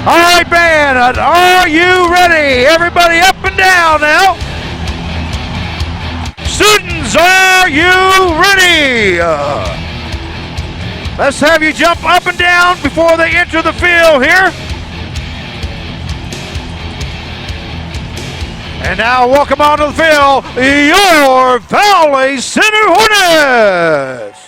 All right, band, are you ready? Everybody up and down now. Students, are you ready? Let's have you jump up and down before they enter the field here. And now welcome onto the field, your Valley Center Hornets.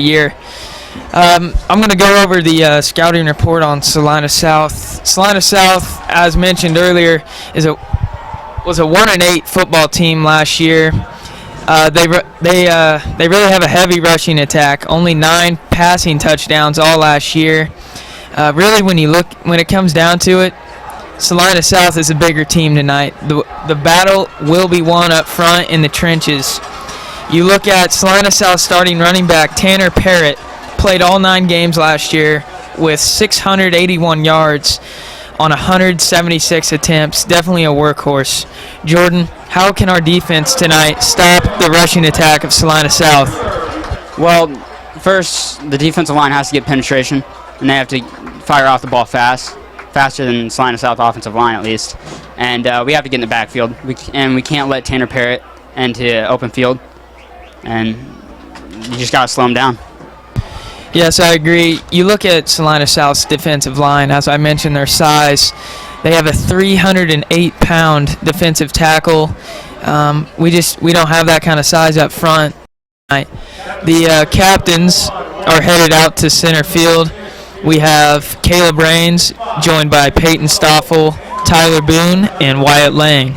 Year. I'm going to go over the scouting report on Salina South. Salina South, as mentioned earlier, was a 1-8 football team last year. They really have a heavy rushing attack. Only 9 passing touchdowns all last year. Really, when it comes down to it, Salina South is a bigger team tonight. The battle will be won up front in the trenches. You look at Salina South starting running back Tanner Parrott, played all 9 games last year with 681 yards on 176 attempts. Definitely a workhorse. Jordan, how can our defense tonight stop the rushing attack of Salina South? Well, first, the defensive line has to get penetration, and they have to fire off the ball faster than Salina South offensive line at least. And we have to get in the backfield, and we can't let Tanner Parrott into open field. And you just got to slow them down. Yes, I agree. You look at Salina South's defensive line, as I mentioned, their size. They have a 308-pound defensive tackle. We don't have that kind of size up front. The captains are headed out to center field. We have Caleb Rains, joined by Peyton Stoffel, Tyler Boone, and Wyatt Lang.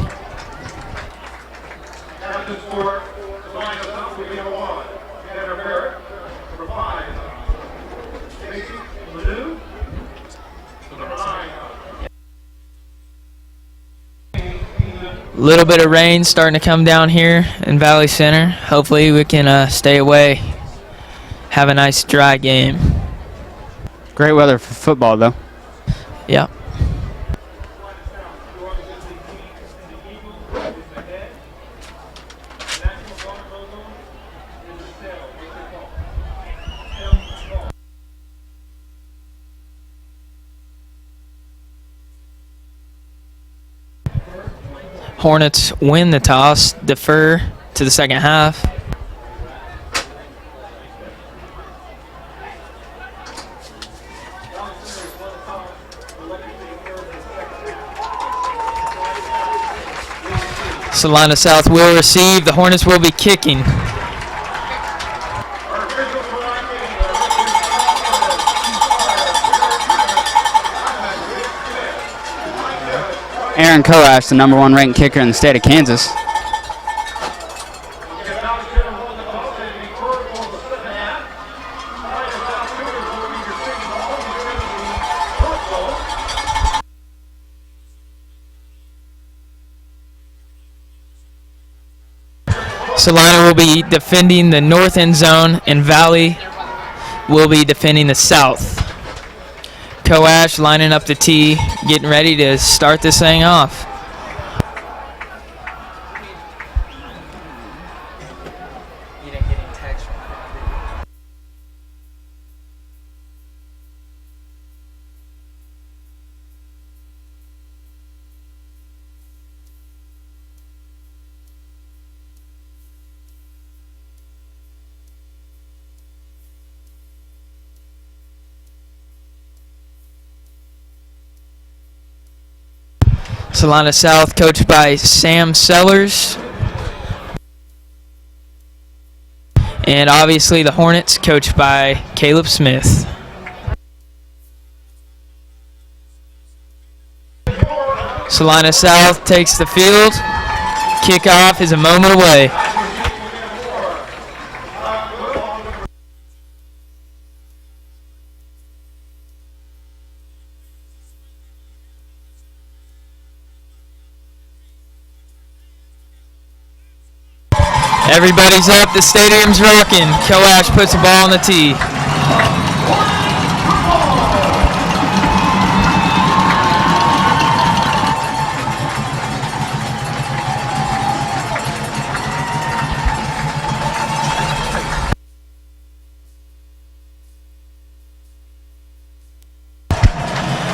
Little bit of rain starting to come down here in Valley Center. Hopefully we can stay away, have a nice dry game. Great weather for football, though. Yeah. Hornets win the toss, defer to the second half. Salina South will receive. The Hornets will be kicking. Aaron Koash, the #1 ranked kicker in the state of Kansas. Salina will be defending the north end zone, and Valley will be defending the south. Koash lining up the tee, getting ready to start this thing off. Salina South, coached by Sam Sellers. And obviously the Hornets, coached by Caleb Smith. Salina South takes the field. Kickoff is a moment away. Everybody's up, the stadium's rocking. Coash puts the ball on the tee.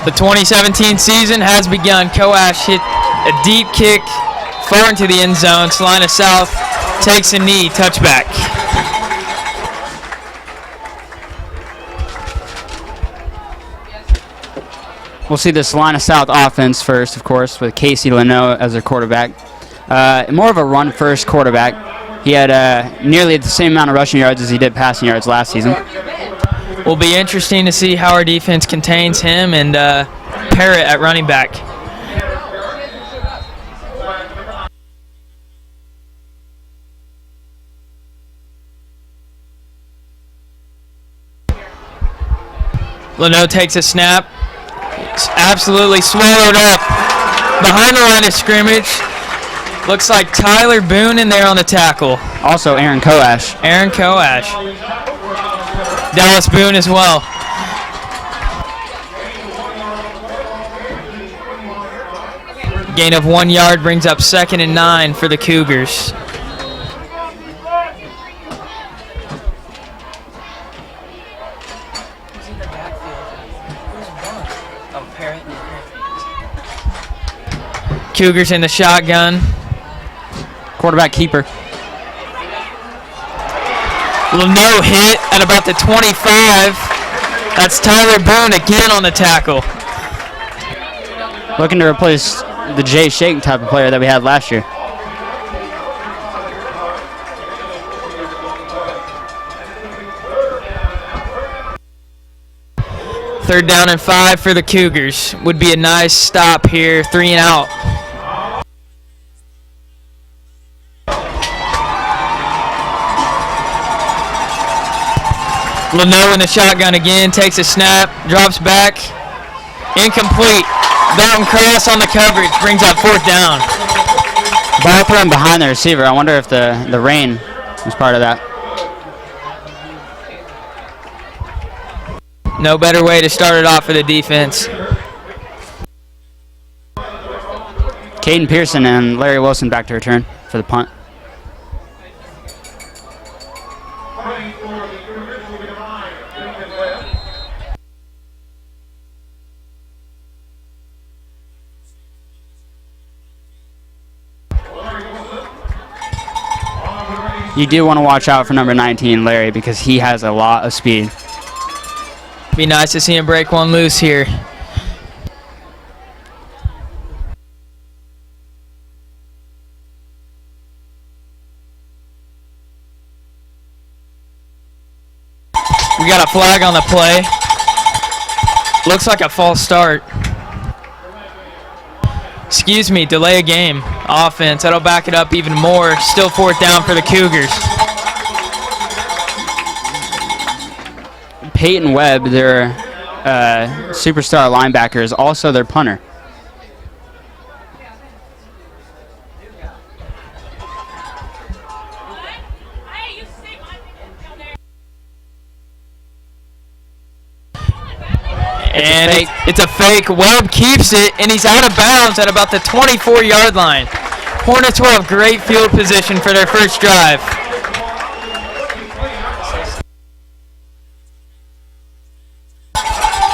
The 2017 season has begun. Coash hit a deep kick far into the end zone. Salina South takes a knee, touchback. We'll see the Salina South offense first, of course, with Casey Leno as their quarterback. More of a run-first quarterback. He had nearly the same amount of rushing yards as he did passing yards last season. Will be interesting to see how our defense contains him and Parrott at running back. Leno takes a snap. It's absolutely swallowed up behind the line of scrimmage. Looks like Tyler Boone in there on the tackle. Also Aaron Coash. Aaron Coash. Dallas Boone as well. Gain of 1 yard brings up 2nd and 9 for the Cougars. Cougars in the shotgun. Quarterback keeper. Leno hit at about the 25. That's Tyler Boone again on the tackle. Looking to replace the Jay Shake type of player that we had last year. Third down and 5 for the Cougars. Would be a nice stop here, 3 and out. Leno in the shotgun again, takes a snap, drops back, incomplete. Dalton Cross on the coverage, brings up 4th down. Ball thrown behind the receiver. I wonder if the rain was part of that. No better way to start it off for the defense. Caden Pearson and Larry Wilson back to return for the punt. You do want to watch out for number 19, Larry, because he has a lot of speed. Be nice to see him break one loose here. We got a flag on the play. Looks like a false start. Excuse me, delay a game. Offense, that'll back it up even more. Still 4th down for the Cougars. Peyton Webb, their superstar linebacker, is also their punter. And it's a fake. Webb keeps it, and he's out of bounds at about the 24-yard line. Hornets will have great field position for their first drive.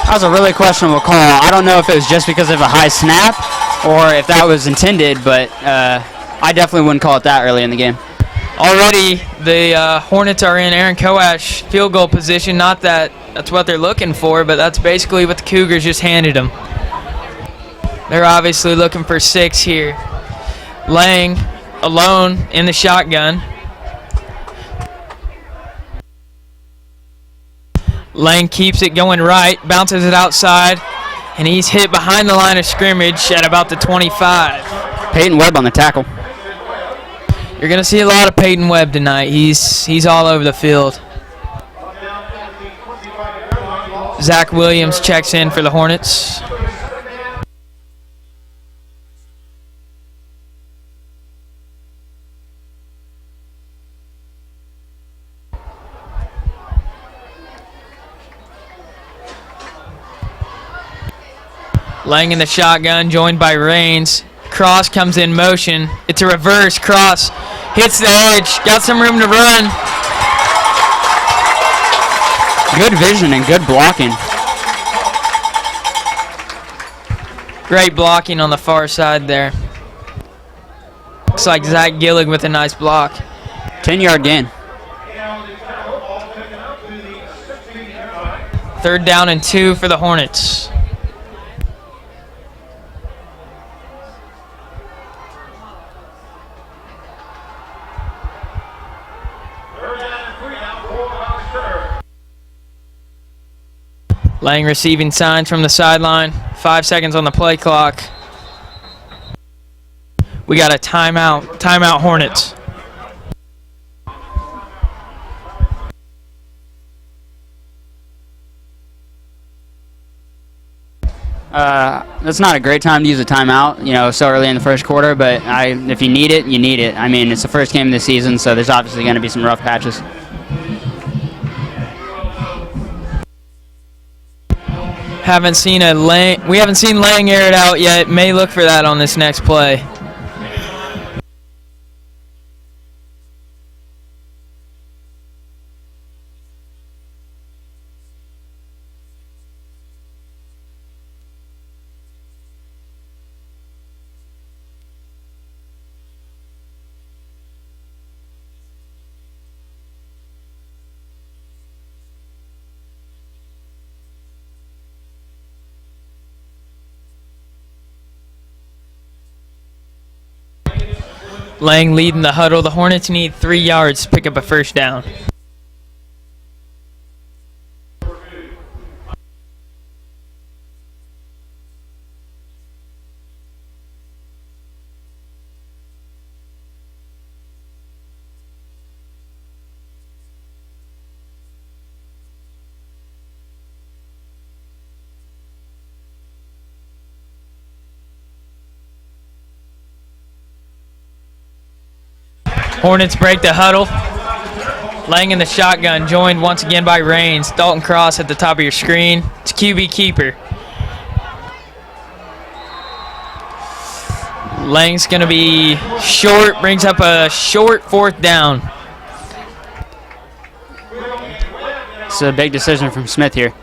That was a really questionable call. I don't know if it was just because of a high snap or if that was intended, but I definitely wouldn't call it that early in the game. Already, the Hornets are in Aaron Coash field goal position. Not that that's what they're looking for, but that's basically what the Cougars just handed them. They're obviously looking for 6 here. Lang alone in the shotgun. Lang keeps it going right, bounces it outside, and he's hit behind the line of scrimmage at about the 25. Peyton Webb on the tackle. You're going to see a lot of Peyton Webb tonight. He's all over the field. Zach Williams checks in for the Hornets. Lang in the shotgun, joined by Rains. Cross comes in motion. It's a reverse cross. Hits the edge. Got some room to run. Good vision and good blocking. Great blocking on the far side there. Looks like Zach Gillig with a nice block. 10-yard gain. 3rd down and 2 for the Hornets. Lang receiving signs from the sideline. 5 seconds on the play clock. We got a timeout. Timeout, Hornets. That's not a great time to use a timeout, so early in the first quarter, but if you need it, you need it. I mean, it's the first game of the season, so there's obviously going to be some rough patches. We haven't seen Lang air it out yet. May look for that on this next play. Lang leading the huddle. The Hornets need 3 yards to pick up a first down. Hornets break the huddle. Lang in the shotgun, joined once again by Rains. Dalton Cross at the top of your screen. It's QB keeper. Lang's going to be short, brings up a short 4th down. It's a big decision from Smith here.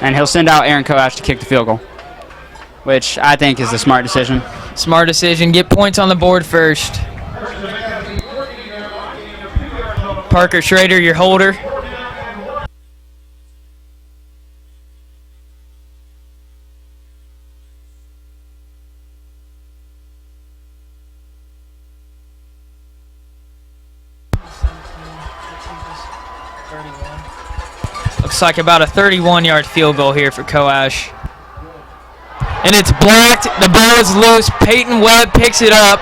And he'll send out Aaron Koash to kick the field goal, which I think is a smart decision. Smart decision. Get points on the board first. Parker Schrader, your holder. Looks like about a 31-yard field goal here for Koash. And it's blocked. The ball is loose. Peyton Webb picks it up.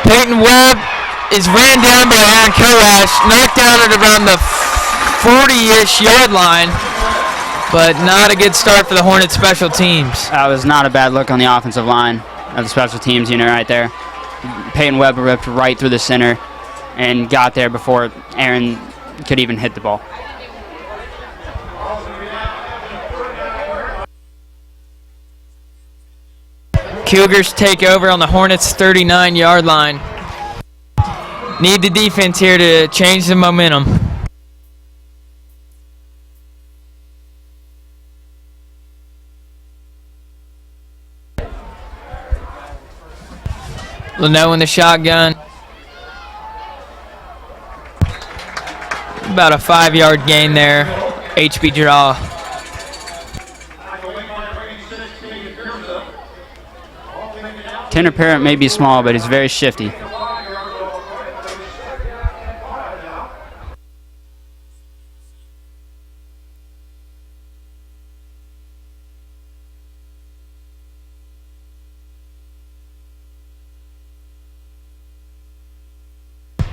Peyton Webb is ran down by Aaron Koash, knocked down at around the 40-ish yard line, but not a good start for the Hornets special teams. That was not a bad look on the offensive line of the special teams unit right there. Peyton Webb ripped right through the center and got there before Aaron could even hit the ball. Cougars take over on the Hornets' 39-yard line. Need the defense here to change the momentum. Leno in the shotgun. About a 5-yard gain there. HB draw. Tanner Parent may be small, but he's very shifty.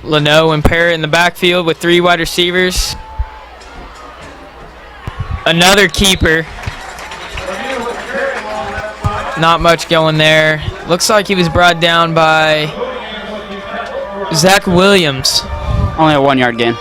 Leno and Parrott in the backfield with 3 wide receivers. Another keeper. Not much going there. Looks like he was brought down by Zach Williams. Only a 1-yard gain.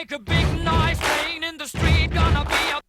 make a big noise playing in the street, gonna be a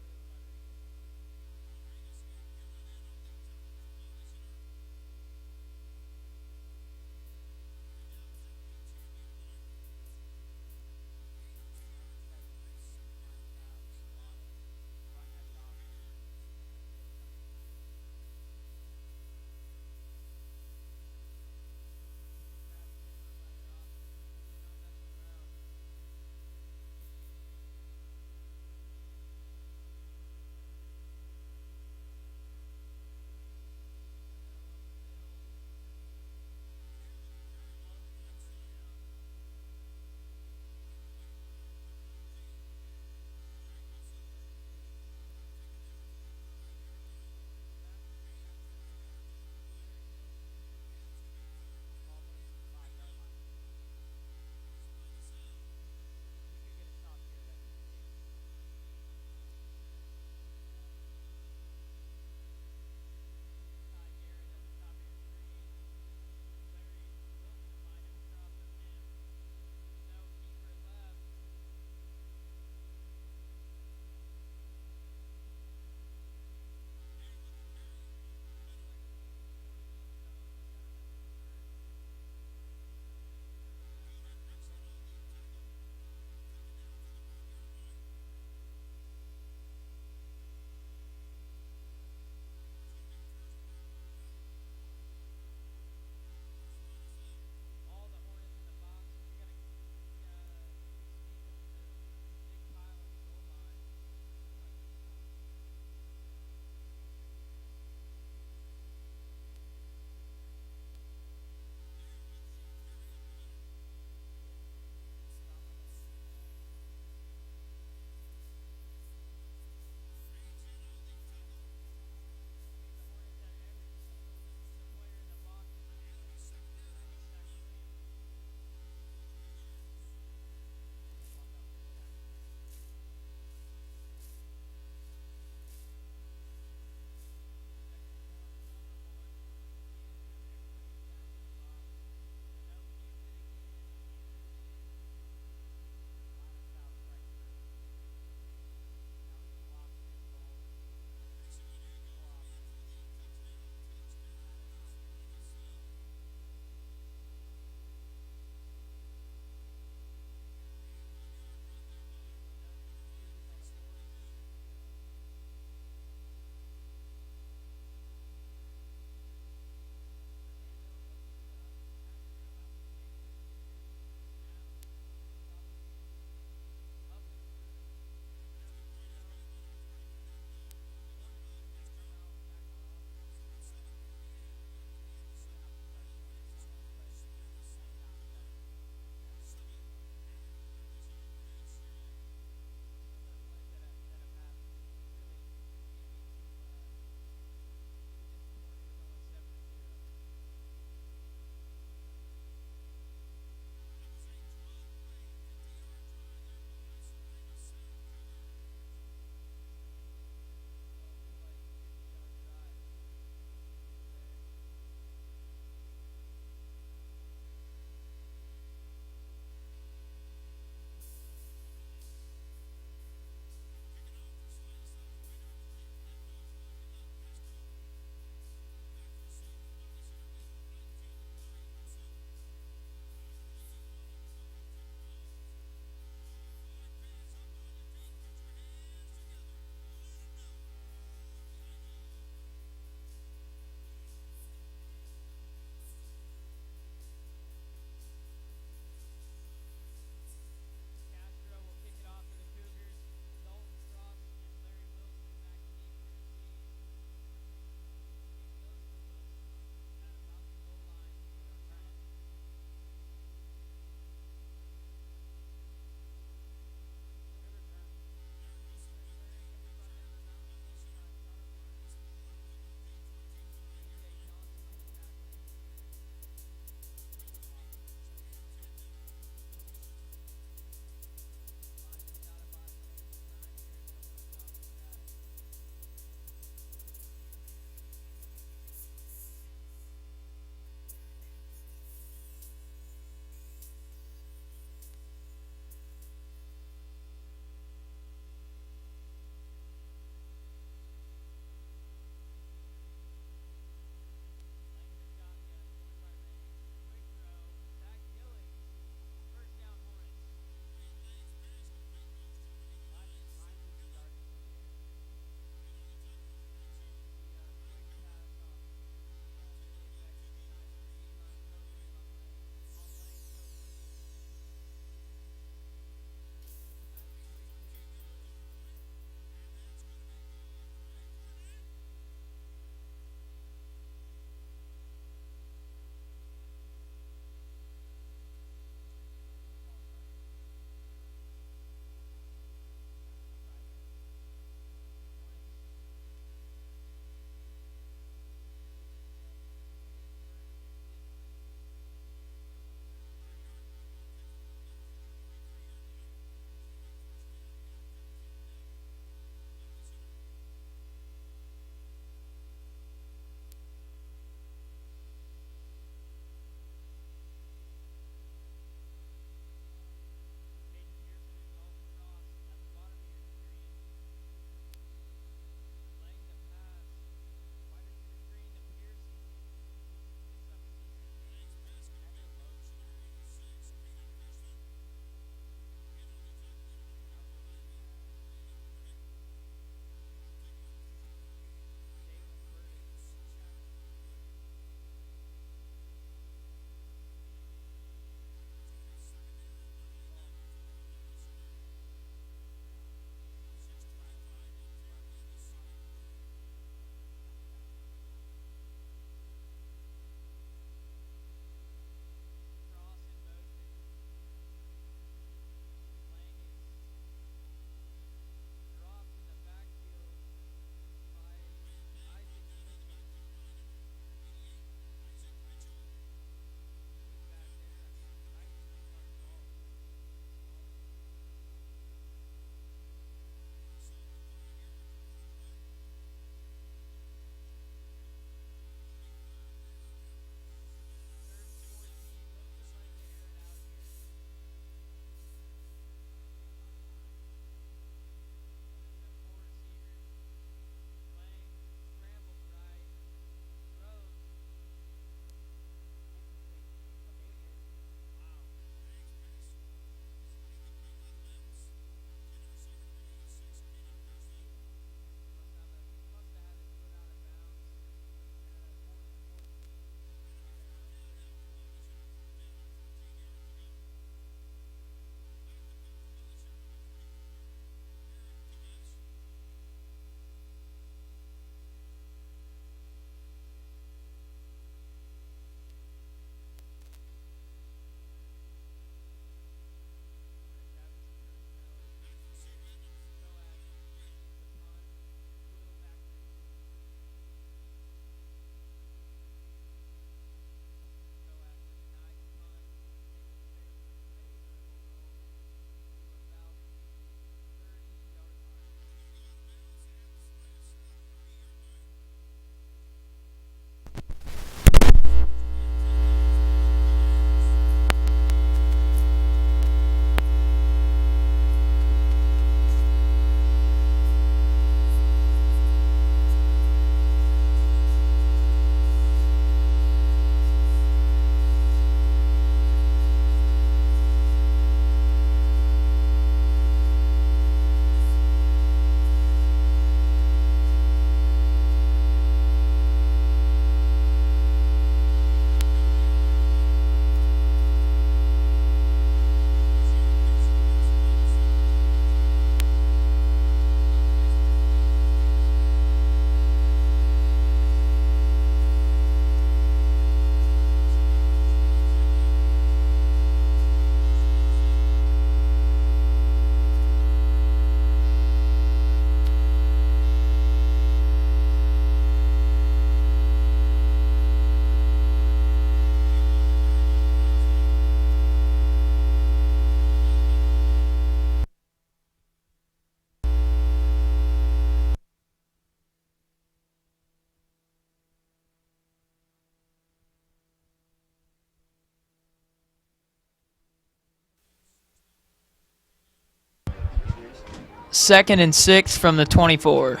2nd and 6 from the 24.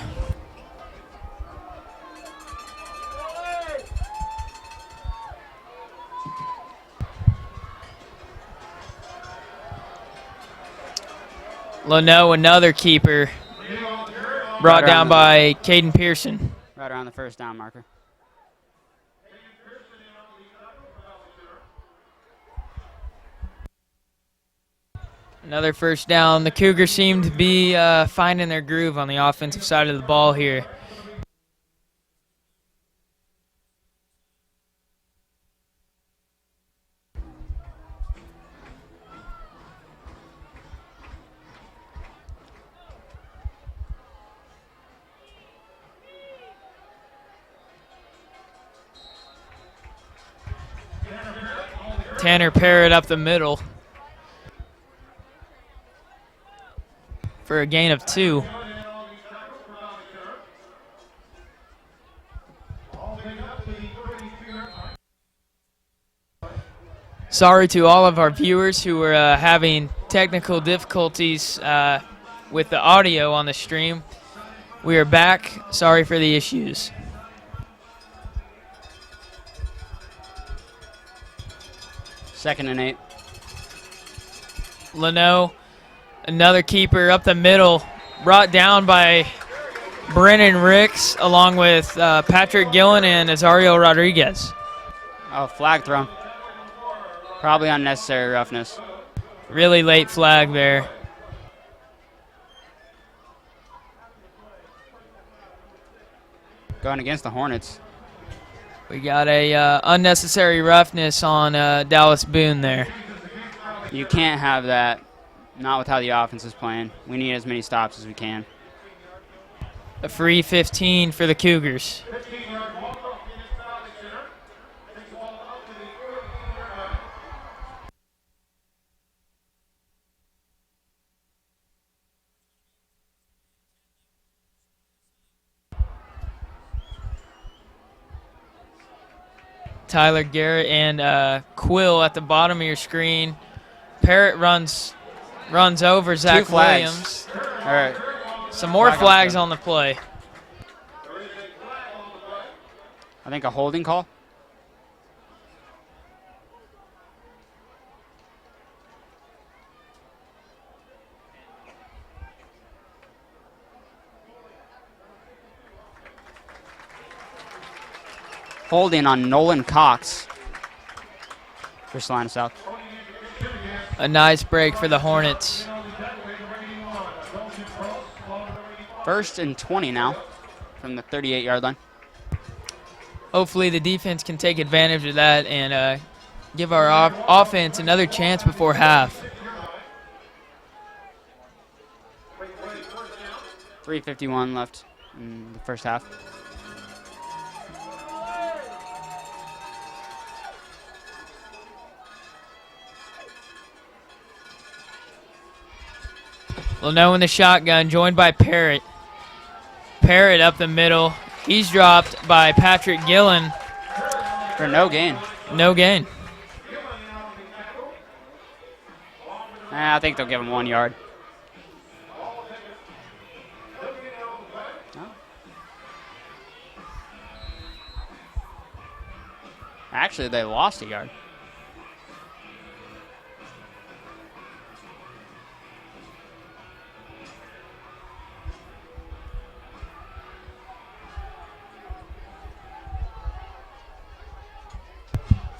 Leno, another keeper, brought down by Caden Pearson. Right around the first down marker. Another first down. The Cougars seem to be finding their groove on the offensive side of the ball here. Tanner Parrott up the middle for a gain of 2. Sorry to all of our viewers who were having technical difficulties with the audio on the stream. We are back. Sorry for the issues. 2nd and 8. Leno, another keeper up the middle, brought down by Brennan Ricks along with Patrick Gillen and Azario Rodriguez. Oh, flag thrown. Probably unnecessary roughness. Really late flag there. Going against the Hornets. We got a unnecessary roughness on Dallas Boone there. You can't have that, not with how the offense is playing. We need as many stops as we can. A free 15 for the Cougars. Tyler Garrett and Quill at the bottom of your screen. Parrott runs over Zach Williams. All right. Some more flags on the play. I think a holding call. Holding on Nolan Cox for Salina South. A nice break for the Hornets. 1st and 20 now from the 38-yard line. Hopefully the defense can take advantage of that and give our offense another chance before half. 3:51 left in the first half. Leno in the shotgun, joined by Parrott. Parrott up the middle. He's dropped by Patrick Gillen. For no gain. No gain. I think they'll give him 1 yard. Actually, they lost a yard.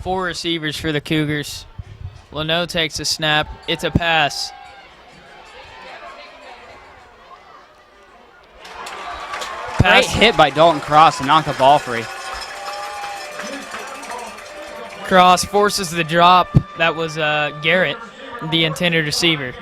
Four receivers for the Cougars. Leno takes a snap. It's a pass. Great hit by Dalton Cross to knock the ball free. Cross forces the drop. That was Garrett, the intended receiver.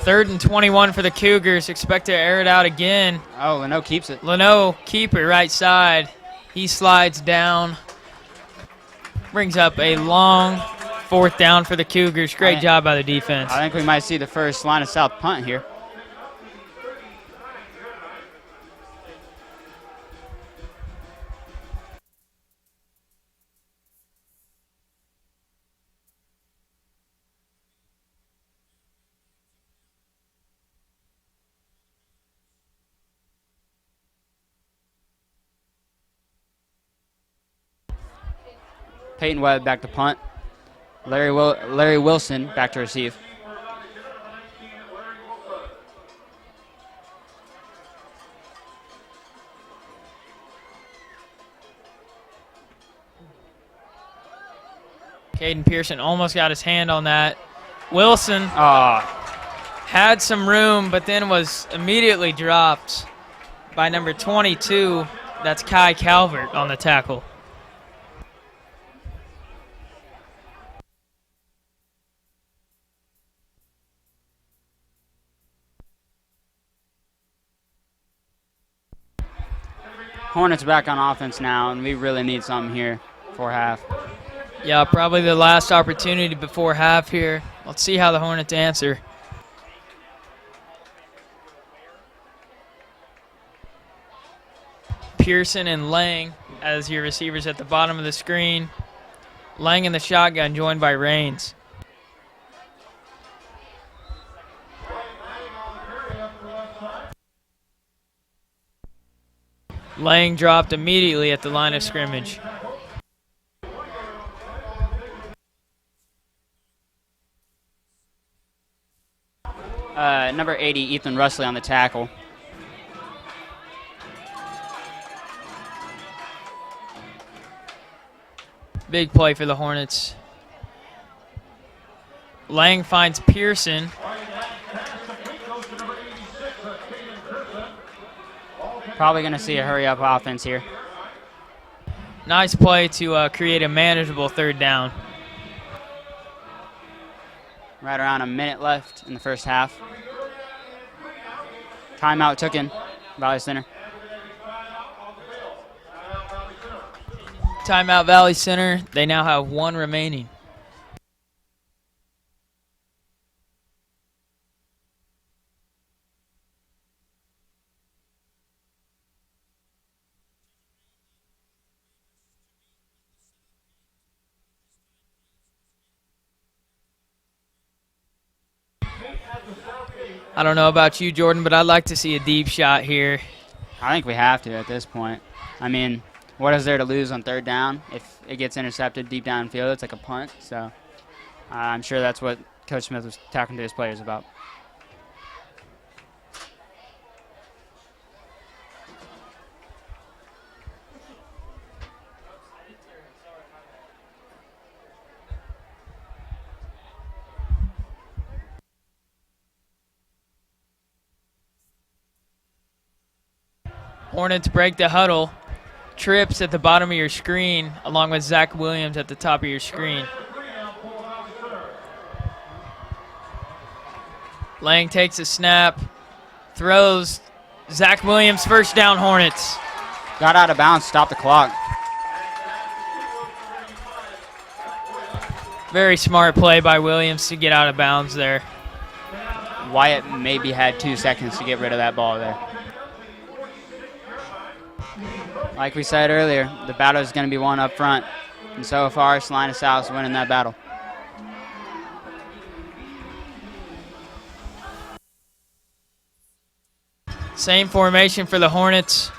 3rd and 21 for the Cougars. Expect to air it out again. Oh, Leno keeps it. Leno, keeper, right side. He slides down. Brings up a long 4th down for the Cougars. Great job by the defense. I think we might see the first Salina South punt here. Peyton Webb back to punt. Larry Wilson back to receive. Caden Pearson almost got his hand on that. Wilson had some room, but then was immediately dropped by number 22. That's Kai Calvert on the tackle. Hornets back on offense now, and we really need something here before half. Yeah, probably the last opportunity before half here. Let's see how the Hornets answer. Pearson and Lang as your receivers at the bottom of the screen. Lang in the shotgun, joined by Raines. Lang dropped immediately at the line of scrimmage. Number 80, Ethan Rusley on the tackle. Big play for the Hornets. Lang finds Pearson. Probably going to see a hurry-up offense here. Nice play to create a manageable 3rd down. Right around a minute left in the first half. Timeout taken, Valley Center. Timeout Valley Center. They now have 1 remaining. I don't know about you, Jordan, but I'd like to see a deep shot here. I think we have to at this point. I mean, what is there to lose on 3rd down? If it gets intercepted deep downfield, it's like a punt. So I'm sure that's what Coach Smith was talking to his players about. Hornets break the huddle. Trips at the bottom of your screen, along with Zach Williams at the top of your screen. Lang takes a snap, throws. Zach Williams, 1st down, Hornets. Got out of bounds, stopped the clock. Very smart play by Williams to get out of bounds there. Wyatt maybe had 2 seconds to get rid of that ball there. Like we said earlier, the battle is going to be won up front. And so far, Salina South's winning that battle. Same formation for the Hornets.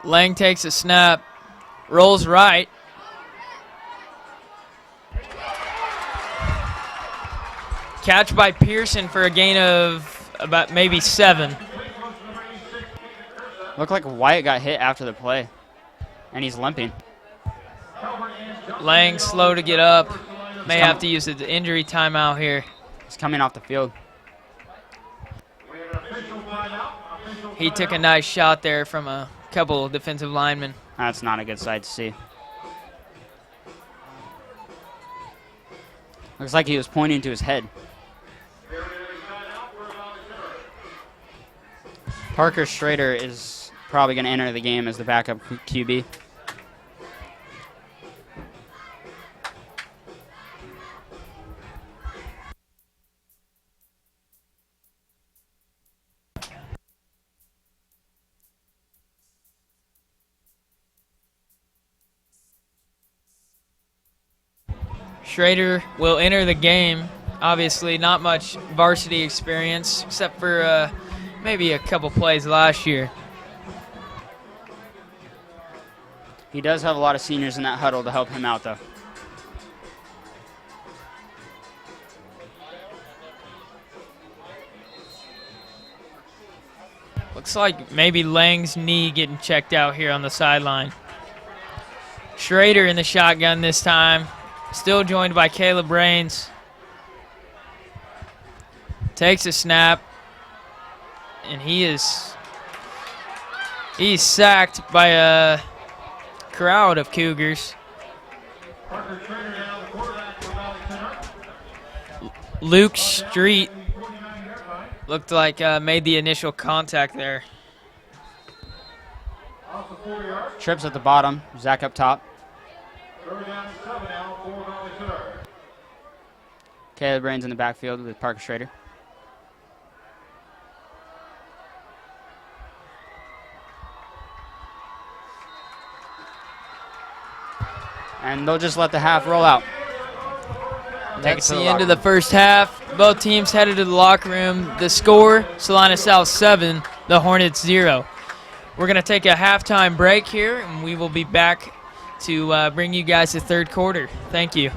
Lang takes a snap, rolls right. Catch by Pearson for a gain of about maybe 7. Looked like Wyatt got hit after the play, and he's limping. Lang slow to get up. May have to use the injury timeout here. He's coming off the field. He took a nice shot there from a couple of defensive linemen. That's not a good sight to see. Looks like he was pointing to his head. Parker Schrader is probably going to enter the game as the backup QB. Schrader will enter the game. Obviously, not much varsity experience except for maybe a couple plays last year. He does have a lot of seniors in that huddle to help him out, though. Looks like maybe Lang's knee getting checked out here on the sideline. Schrader in the shotgun this time. Still joined by Caleb Rains. Takes a snap. And he's sacked by a crowd of Cougars. Luke Street looked like made the initial contact there. Trips at the bottom, Zach up top. Caleb Rains in the backfield with Parker Schrader. And they'll just let the half roll out. That's the end of the first half. Both teams headed to the locker room. The score, Salina South 7, the Hornets 0. We're going to take a halftime break here, and we will be back to bring you guys the third quarter. Thank you.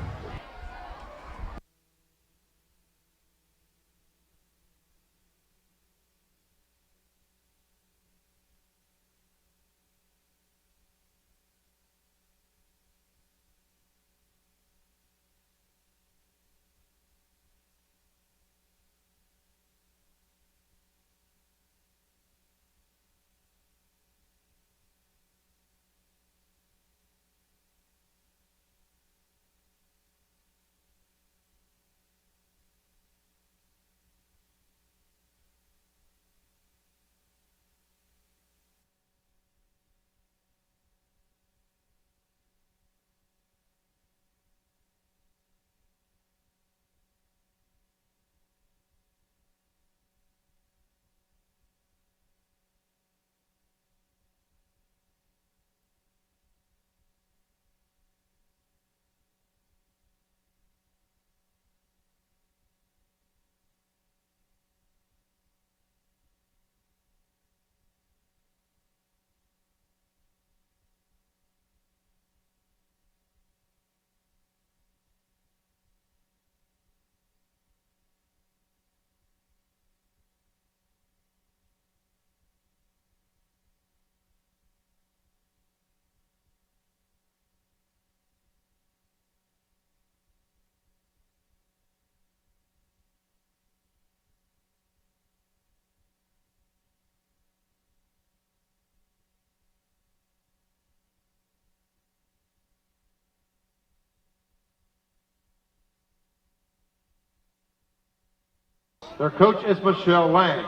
Their coach is Michelle Lang.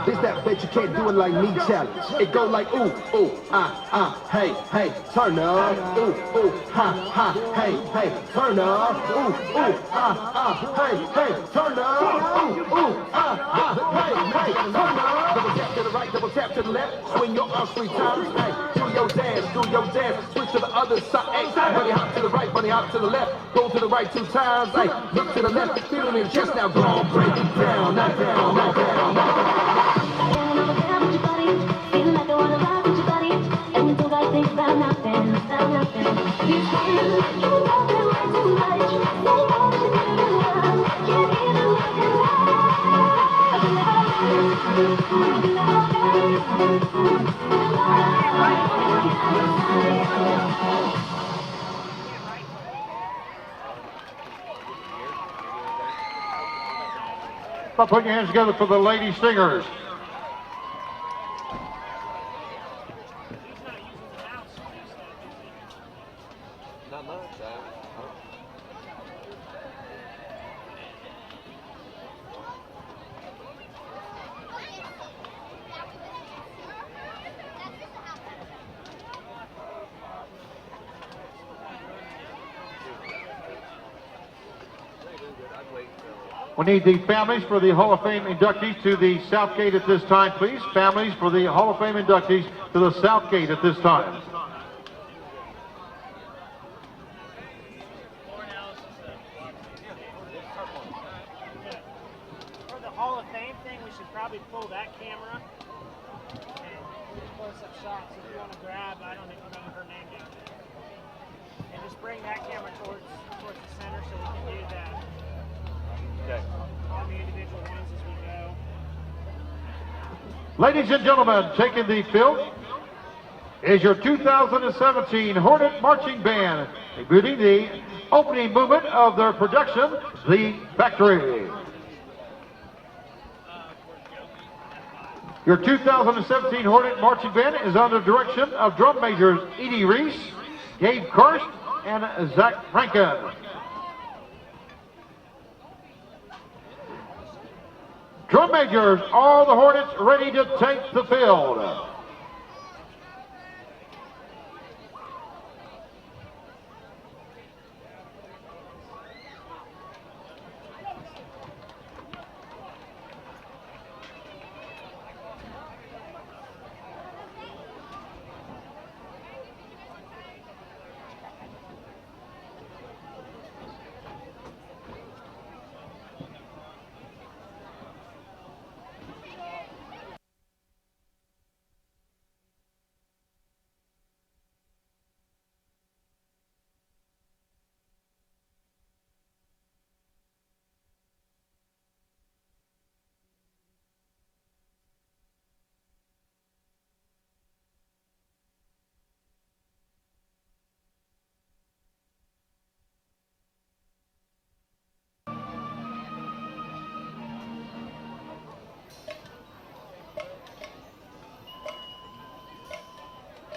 This that bet you can't do it like me challenge. It go like ooh, ooh, hey, hey, turn up. Ooh, ooh, hey, hey, turn up. Ooh, ooh, hey, hey, turn up. Ooh, ooh, hey, hey, turn up. Double tap to the right, double tap to the left. Swing your arms 3 times. Hey, do your dance. Switch to the other side. Hey, bunny hop to the right, bunny hop to the left. Go to the right 2 times. Hey, look to the left, feel it in your chest now. Go on, break it down, knock down, knock down, knock down. Put your hands together for the Lady Stingers. Not much. We need the families for the Hall of Fame inductees to the South Gate at this time, please. Families for the Hall of Fame inductees to the South Gate at this time. For the Hall of Fame thing, we should probably pull that camera and do a close-up shot. So if you want to grab, I don't remember her name down there, and just bring that camera towards the center so we can do that. Okay. On the individual ones as we go. Ladies and gentlemen, taking the field is your 2017 Hornet Marching Band, debuting the opening movement of their production, The Factory. Your 2017 Hornet Marching Band is under direction of drum majors Edie Reese, Gabe Karst, and Zach Franken. Drum majors, all the Hornets ready to take the field.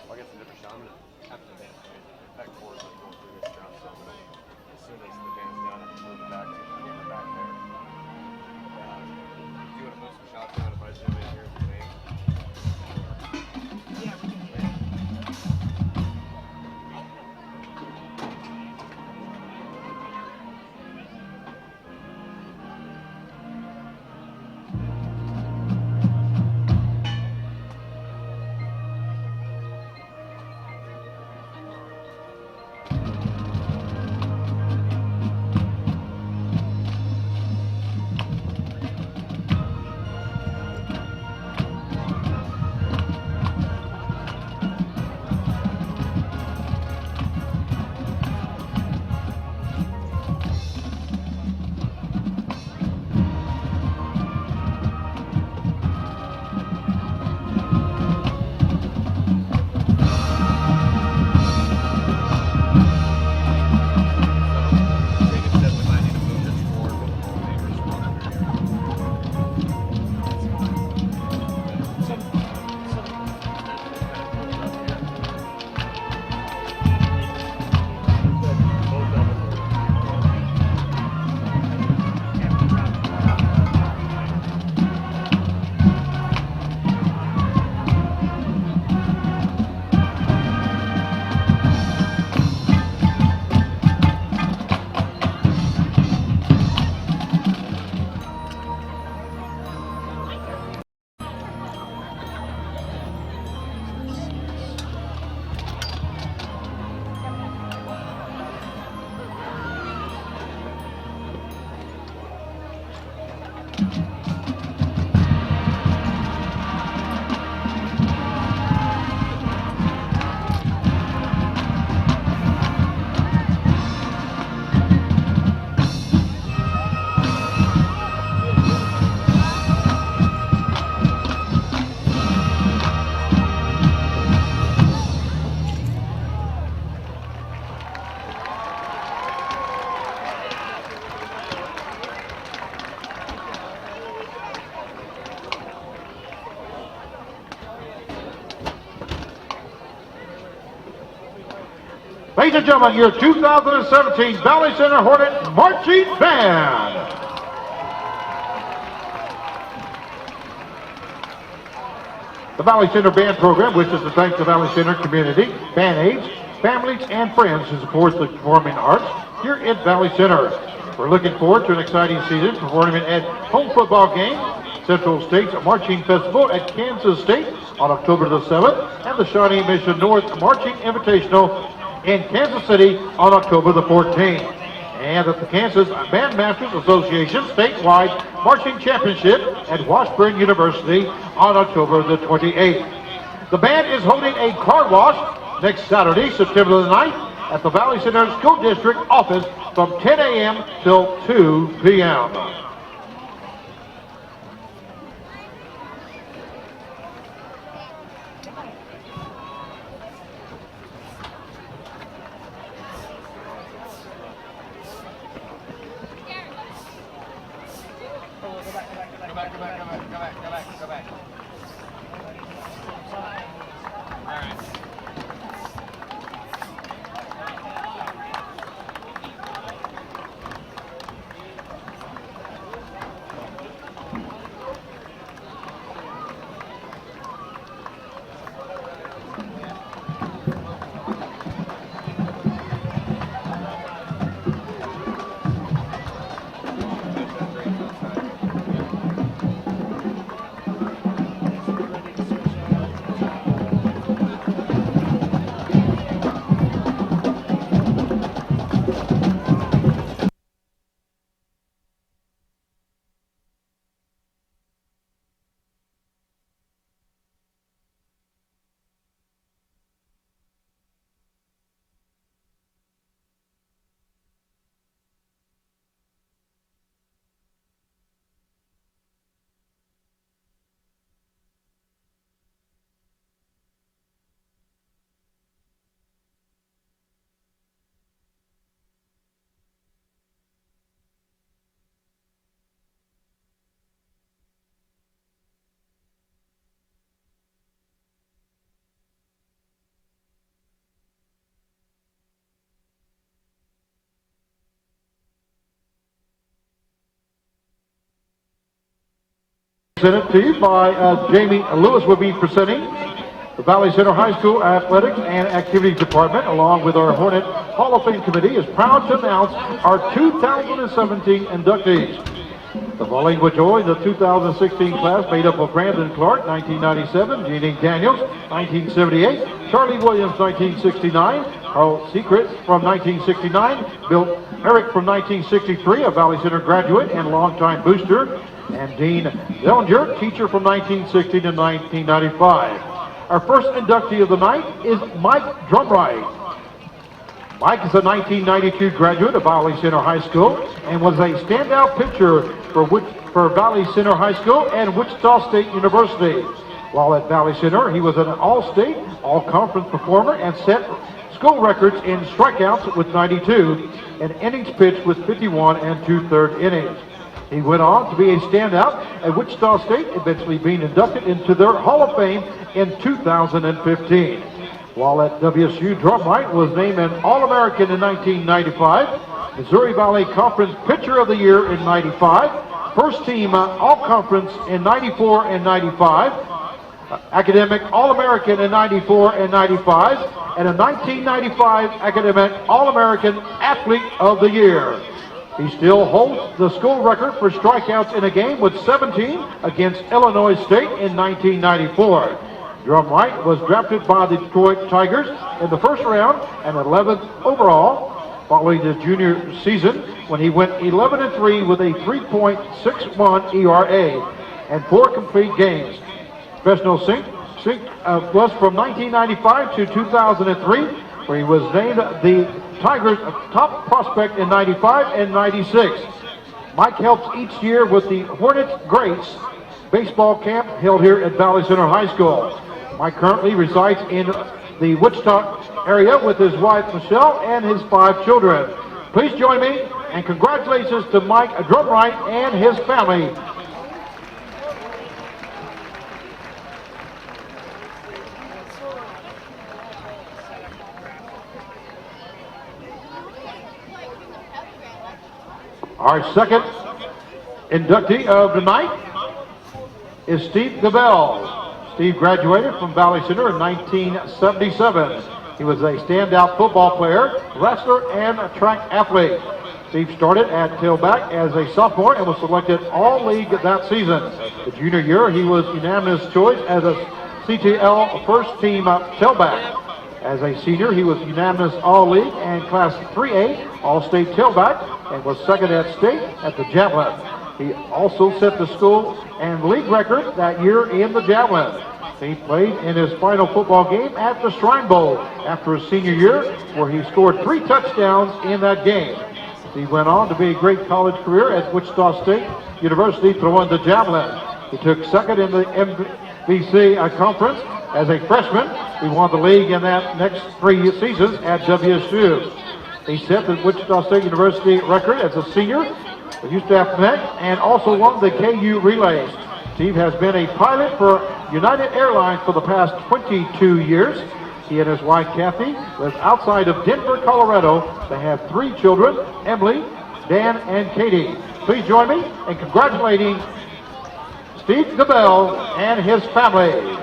I'll get some different shot. I'm going to have to advance that chorus is going through this drum. So as soon as the band's done, I'm going to move it back to the camera back there. Do you want to move some shots out if I zoom in here with the name? Yeah, we can do that. Ladies and gentlemen, your 2017 Valley Center Hornet Marching Band. The Valley Center Band Program wishes to thank the Valley Center community, band aides, families, and friends who support the performing arts here at Valley Center. We're looking forward to an exciting season performing at home football game, Central State's Marching Festival at Kansas State on October the 7th, and the Shawnee Mission North Marching Invitational in Kansas City on October the 14th. And at the Kansas Bandmasters Association statewide marching championship at Washburn University on October the 28th. The band is holding a car wash next Saturday, September the 9th, at the Valley Center School District office from 10 a.m. till 2 p.m. Presented to you by Jamie Lewis will be presenting. The Valley Center High School Athletics and Activities Department, along with our Hornet Hall of Fame Committee, is proud to announce our 2017 inductees. The Bowling with Joy, the 2016 class made up of Brandon Clark, 1997, Jeannie Daniels, 1978, Charlie Williams, 1969, Carl Secret from 1969, Bill Eric from 1963, a Valley Center graduate and longtime booster, and Dean Dellinger, teacher from 1960 to 1995. Our first inductee of the night is Mike Drumright. Mike is a 1992 graduate of Valley Center High School and was a standout pitcher for Valley Center High School and Wichita State University. While at Valley Center, he was an all-state, all-conference performer and set school records in strikeouts with 92 and innings pitched with 51 and 2/3 innings. He went on to be a standout at Wichita State, eventually being inducted into their Hall of Fame in 2015. While at WSU, Drumright was named an All-American in 1995, Missouri Valley Conference Pitcher of the Year in 95, First Team All-Conference in 94 and 95, Academic All-American in 94 and 95, and a 1995 Academic All-American Athlete of the Year. He still holds the school record for strikeouts in a game with 17 against Illinois State in 1994. Drumright was drafted by the Detroit Tigers in the first round and 11th overall following his junior season when he went 11-3 with a 3.61 ERA and 4 complete games. Professional sync was from 1995 to 2003, where he was named the Tigers' top prospect in 95 and 96. Mike helps each year with the Hornets Greats baseball camp held here at Valley Center High School. Mike currently resides in the Wichita area with his wife Michelle and his 5 children. Please join me and congratulations to Mike Drumright and his family. Our second inductee of the night is Steve Gabell. Steve graduated from Valley Center in 1977. He was a standout football player, wrestler, and track athlete. Steve started at tailback as a sophomore and was selected All-League that season. The junior year, he was unanimous choice as a CTL first-team tailback. As a senior, he was unanimous All-League and Class 3A All-State tailback and was second at state at the javelin. He also set the school and league record that year in the javelin. He played in his final football game at the Shrine Bowl after his senior year, where he scored 3 touchdowns in that game. He went on to be a great college career at Wichita State University throwing the javelin. He took second in the MVC conference as a freshman. He won the league in that next 3 seasons at WSU. He set the Wichita State University record as a senior with USAF Met and also won the KU Relays. Steve has been a pilot for United Airlines for the past 22 years. He and his wife Kathy live outside of Denver, Colorado. They have 3 children, Emily, Dan, and Katie. Please join me in congratulating Steve Gabell and his family.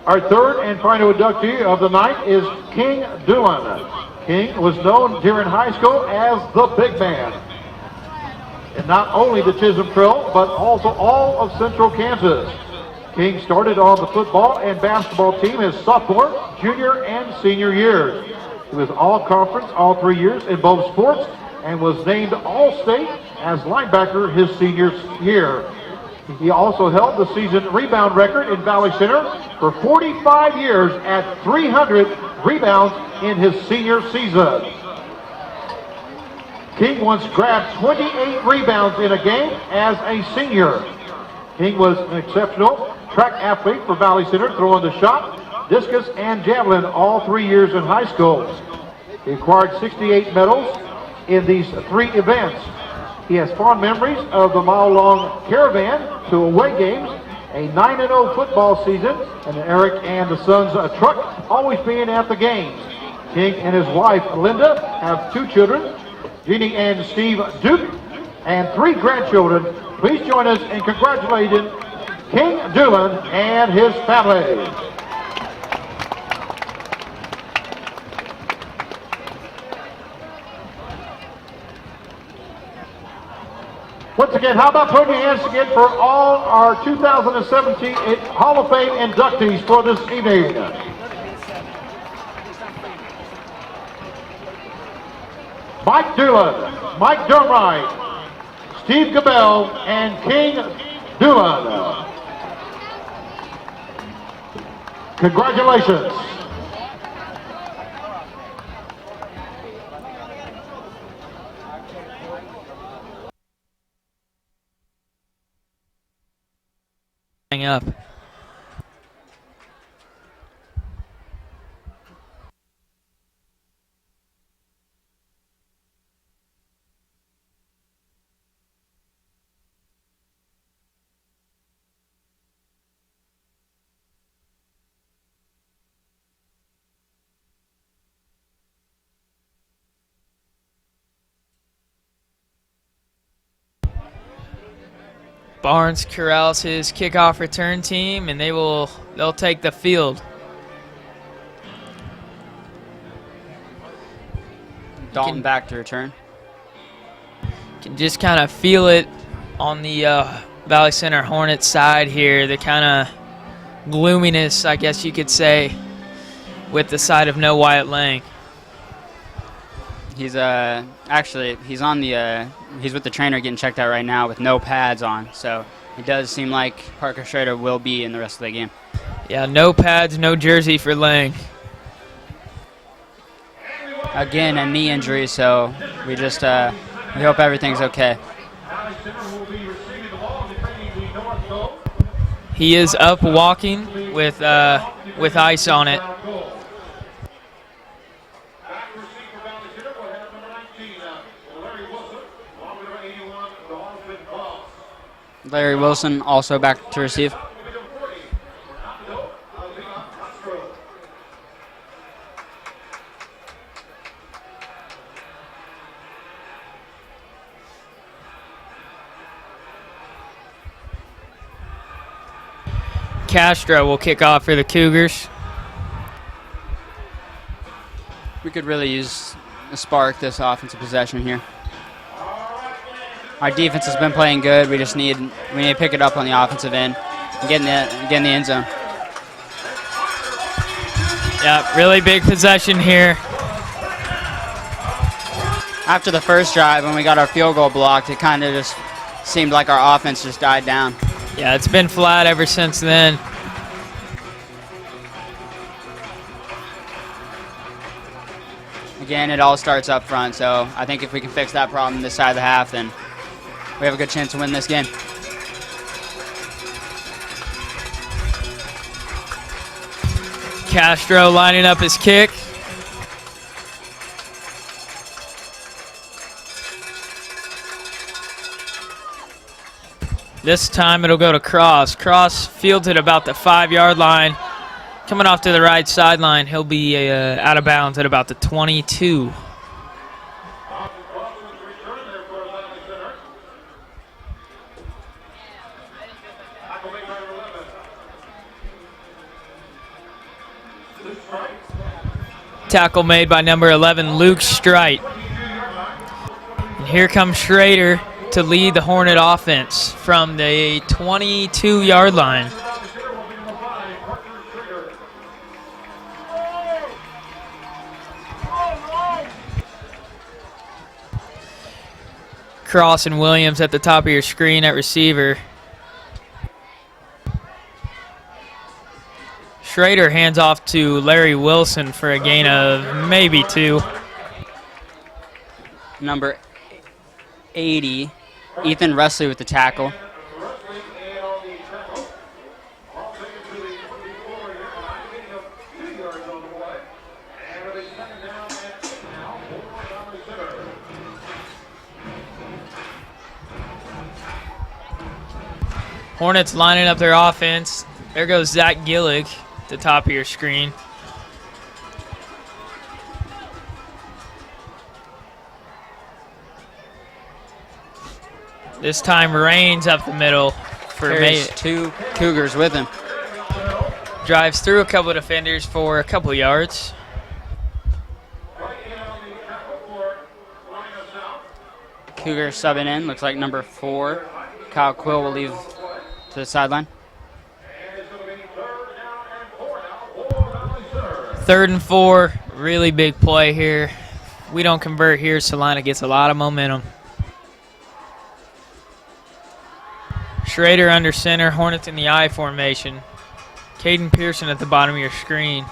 Our third and final inductee of the night is King Doolan. King was known during high school as the Big Man. And not only the Chisholm Trail, but also all of Central Kansas. King started on the football and basketball team his sophomore, junior, and senior years. He was all-conference all 3 years in both sports and was named All-State as linebacker his senior year. He also held the season rebound record in Valley Center for 45 years at 300 rebounds in his senior season. King once grabbed 28 rebounds in a game as a senior. King was an exceptional track athlete for Valley Center, throwing the shot, discus, and javelin all 3 years in high school. He acquired 68 medals in these 3 events. He has fond memories of the mile-long caravan to away games, a 9-0 football season, and Eric and the Sons truck always being at the games. King and his wife, Linda, have 2 children, Jeannie and Steve Duke, and 3 grandchildren. Please join us in congratulating King Doolan and his family. Once again, how about putting your hands together for all our 2017 Hall of Fame inductees for this evening. Mike Doolan, Mike Durmright, Steve Gabell, and King Doolan. Congratulations. Up. Barnes corrals his kickoff return team, and they'll take the field. Dalton back to return. Can just kind of feel it on the Valley Center Hornets side here, the kind of gloominess, I guess you could say, with the side of no Wyatt Lang. He's actually he's with the trainer getting checked out right now with no pads on, so it does seem like Parker Schrader will be in the rest of the game. Yeah, no pads, no jersey for Lang. Again, a knee injury, so we just we hope everything's okay. He is up walking with ice on it. Larry Wilson also back to receive. Castro will kick off for the Cougars. We could really use a spark this offensive possession here. Our defense has been playing good. We need to pick it up on the offensive end and get in the end zone. Yeah, really big possession here. After the first drive, when we got our field goal blocked, it kind of just seemed like our offense just died down. Yeah, it's been flat ever since then. Again, it all starts up front, so I think if we can fix that problem this side of the half, then we have a good chance to win this game. Castro lining up his kick. This time it'll go to Cross. Cross fields it about the 5-yard line. Coming off to the right sideline, he'll be out of bounds at about the 22. Tackle made by number 11, Luke Strite. And here comes Schrader to lead the Hornet offense from the 22-yard line. Cross and Williams at the top of your screen at receiver. Schrader hands off to Larry Wilson for a gain of maybe 2. Number 80, Ethan Rusley with the tackle. Hornets lining up their offense. There goes Zach Gillig at the top of your screen. This time Rains up the middle for Carries 2 Cougars with him. drives through a couple of defenders for a couple yards. Cougars subbing in. Looks like number 4, Kyle Quill, will leave to the sideline. 3rd and 4, really big play here. We don't convert here, Salina gets a lot of momentum. Schrader under center, Hornets in the I formation. Caden Pearson at the bottom of your screen.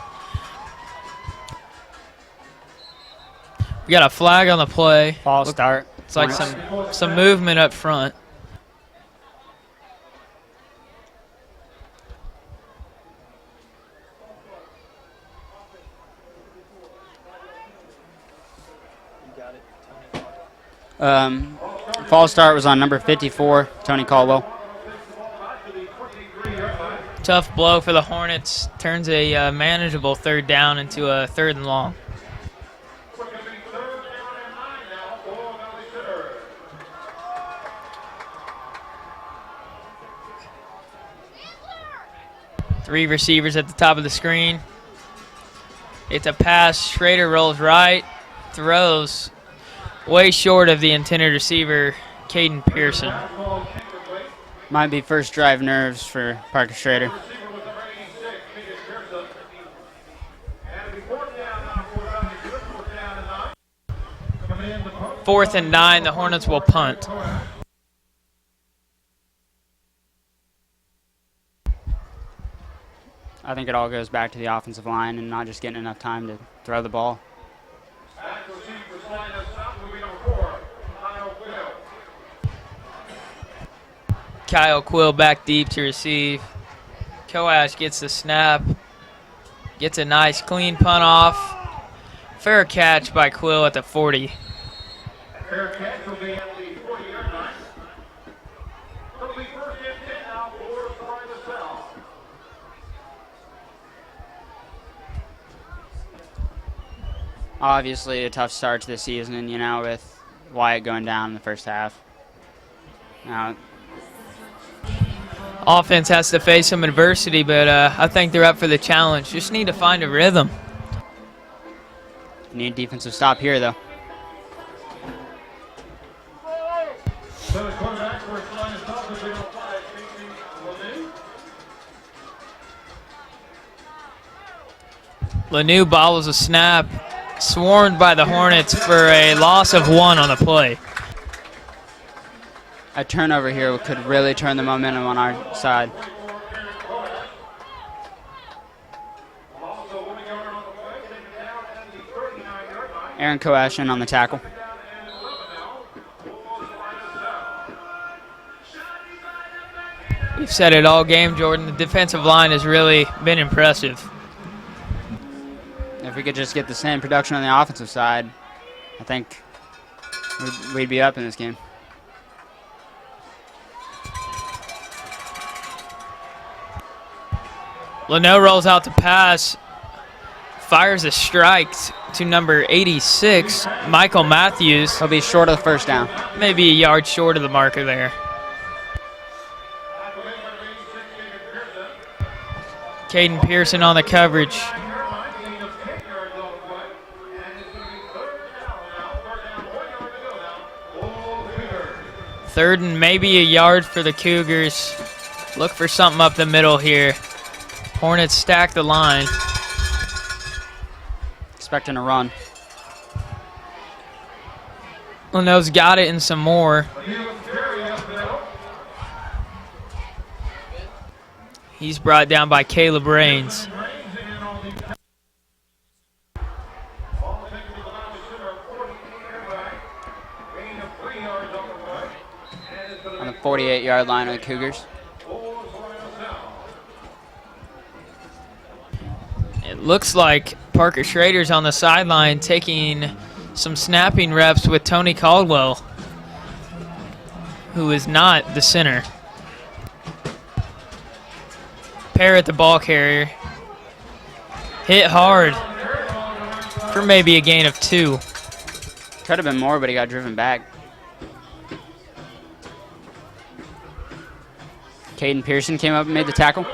We got a flag on the play. False start. It's like some movement up front. False start was on number 54, Tony Caldwell. Tough blow for the Hornets. Turns a manageable 3rd down into a 3rd and long. Three receivers at the top of the screen. It's a pass. Schrader rolls right, throws way short of the intended receiver, Caden Pearson. Might be first drive nerves for Parker Schrader. Fourth and 9, the Hornets will punt. I think it all goes back to the offensive line and not just getting enough time to throw the ball. Kyle Quill back deep to receive. Coash gets the snap. Gets a nice clean punt off. Fair catch by Quill at the 40. Fair catch will be at the 40-yard line. It'll be first and 10 now for Salina South. Obviously a tough start to the season, you know, with Wyatt going down in the first half. Now, Offense has to face some adversity, but I think they're up for the challenge. Just need to find a rhythm. need a defensive stop here, though. So the quarterback for Salina South is number 5, Lanu. Lanu bobbles a snap, swarmed by the Hornets for a loss of 1 on the play. A turnover here could really turn the momentum on our side. Aaron Coashin on the tackle. We've said it all game, Jordan. The defensive line has really been impressive. If we could just get the same production on the offensive side, I think we'd be up in this game. Leno rolls out to pass, fires a strike to number 86, Michael Matthews. He'll be short of the first down. Maybe a yard short of the marker there. Caden Pearson on the coverage. Third and maybe a yard for the Cougars. Look for something up the middle here. Hornets stack the line. Expecting a run. Leno's got it and some more. He's brought down by Caleb Rains. On the 48-yard line of the Cougars. It looks like Parker Schrader's on the sideline taking some snapping reps with Tony Caldwell, who is not the center. Parrott, the ball carrier, hit hard for maybe a gain of 2. Could have been more, but he got driven back. Caden Pearson came up and made the tackle.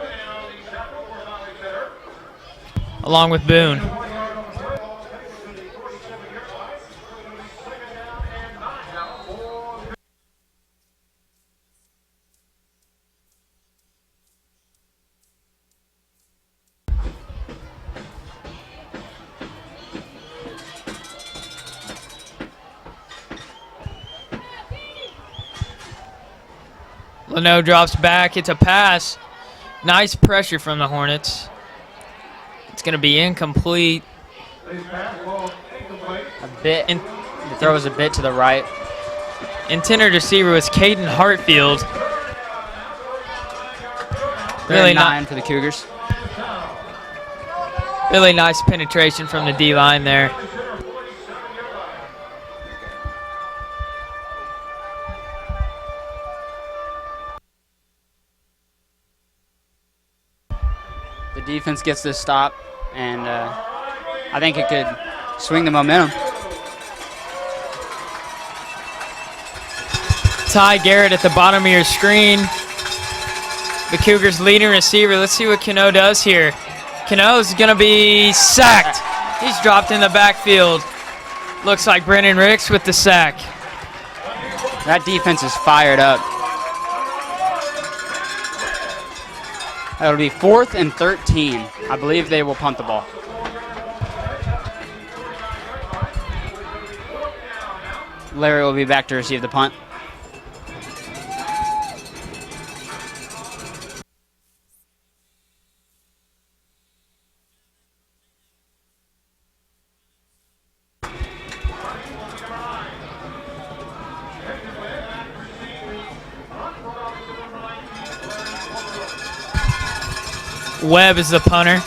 Along with Boone. Leno drops back. It's a pass. Nice pressure from the Hornets. It's going to be incomplete. A bit. The throw was a bit to the right. Intended receiver was Caden Hartfield. Really 9 for the Cougars. Really nice penetration from the D-line there. The defense gets this stop, and I think it could swing the momentum. Ty Garrett at the bottom of your screen. The Cougars' leading receiver. Let's see what Cano does here. Cano's going to be sacked. He's dropped in the backfield. Looks like Brennan Ricks with the sack. That defense is fired up. That'll be 4th and 13. I believe they will punt the ball. Larry will be back to receive the punt. Webb is the punter.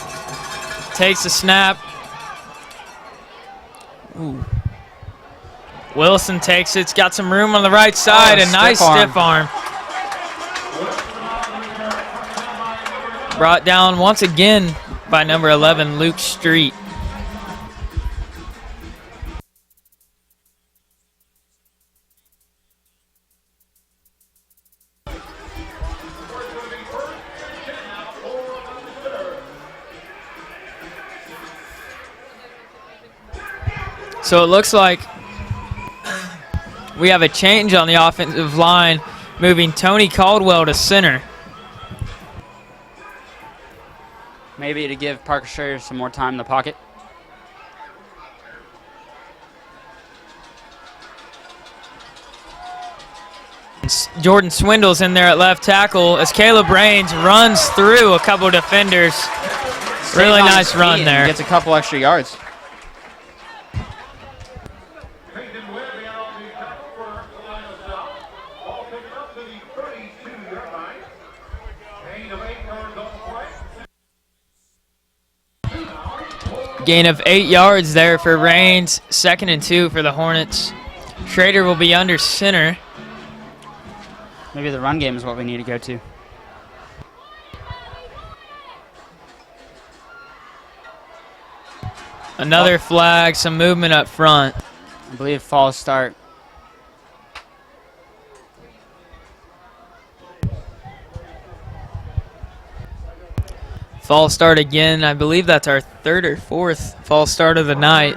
Takes the snap. Ooh. Wilson takes it. It's got some room on the right side. A nice stiff arm. Brought down once again by number 11, Luke Street. So it looks like we have a change on the offensive line, moving Tony Caldwell to center. Maybe to give Parker Schrader some more time in the pocket. Jordan Swindle's in there at left tackle as Caleb Raines runs through a couple defenders. Really nice run there. Gets a couple extra yards. Gain of 8 yards there for Raines. 2nd and 2 for the Hornets. Schrader will be under center. Maybe the run game is what we need to go to. Another flag, some movement up front. I believe false start. False start again. I believe that's our 3rd or 4th false start of the night.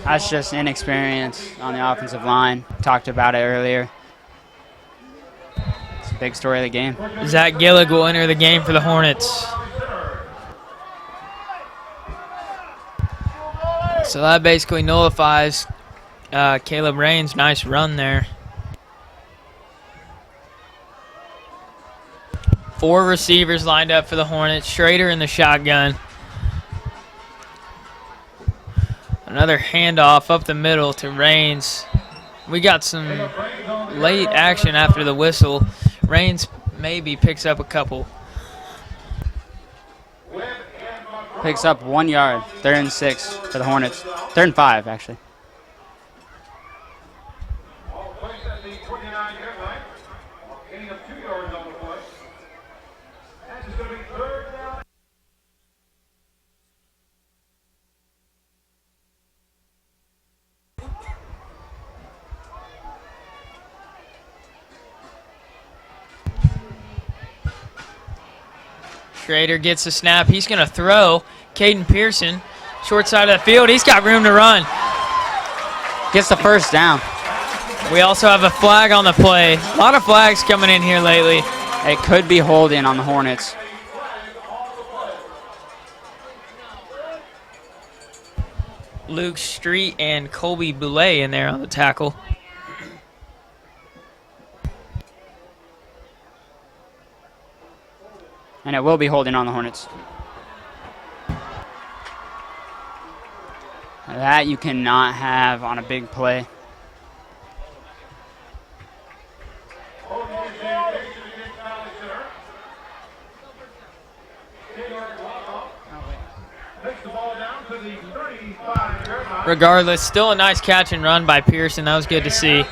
That's just inexperience on the offensive line. Talked about it earlier. It's a big story of the game. Zach Gillig will enter the game for the Hornets. So that basically nullifies Caleb Raines' nice run there. 4 receivers lined up for the Hornets. Schrader in the shotgun. Another handoff up the middle to Raines. We got some late action after the whistle. Raines maybe picks up a couple. Picks up 1 yard. 3rd and 6 for the Hornets. 3rd and 5, actually. Schrader gets the snap. He's going to throw. Caden Pearson, short side of the field. He's got room to run. Gets the first down. We also have a flag on the play. A lot of flags coming in here lately. It could be holding on the Hornets. Luke Street and Colby Boulay in there on the tackle. And it will be holding on the Hornets. That you cannot have on a big play. Regardless, still a nice catch and run by Pearson. That was good to see.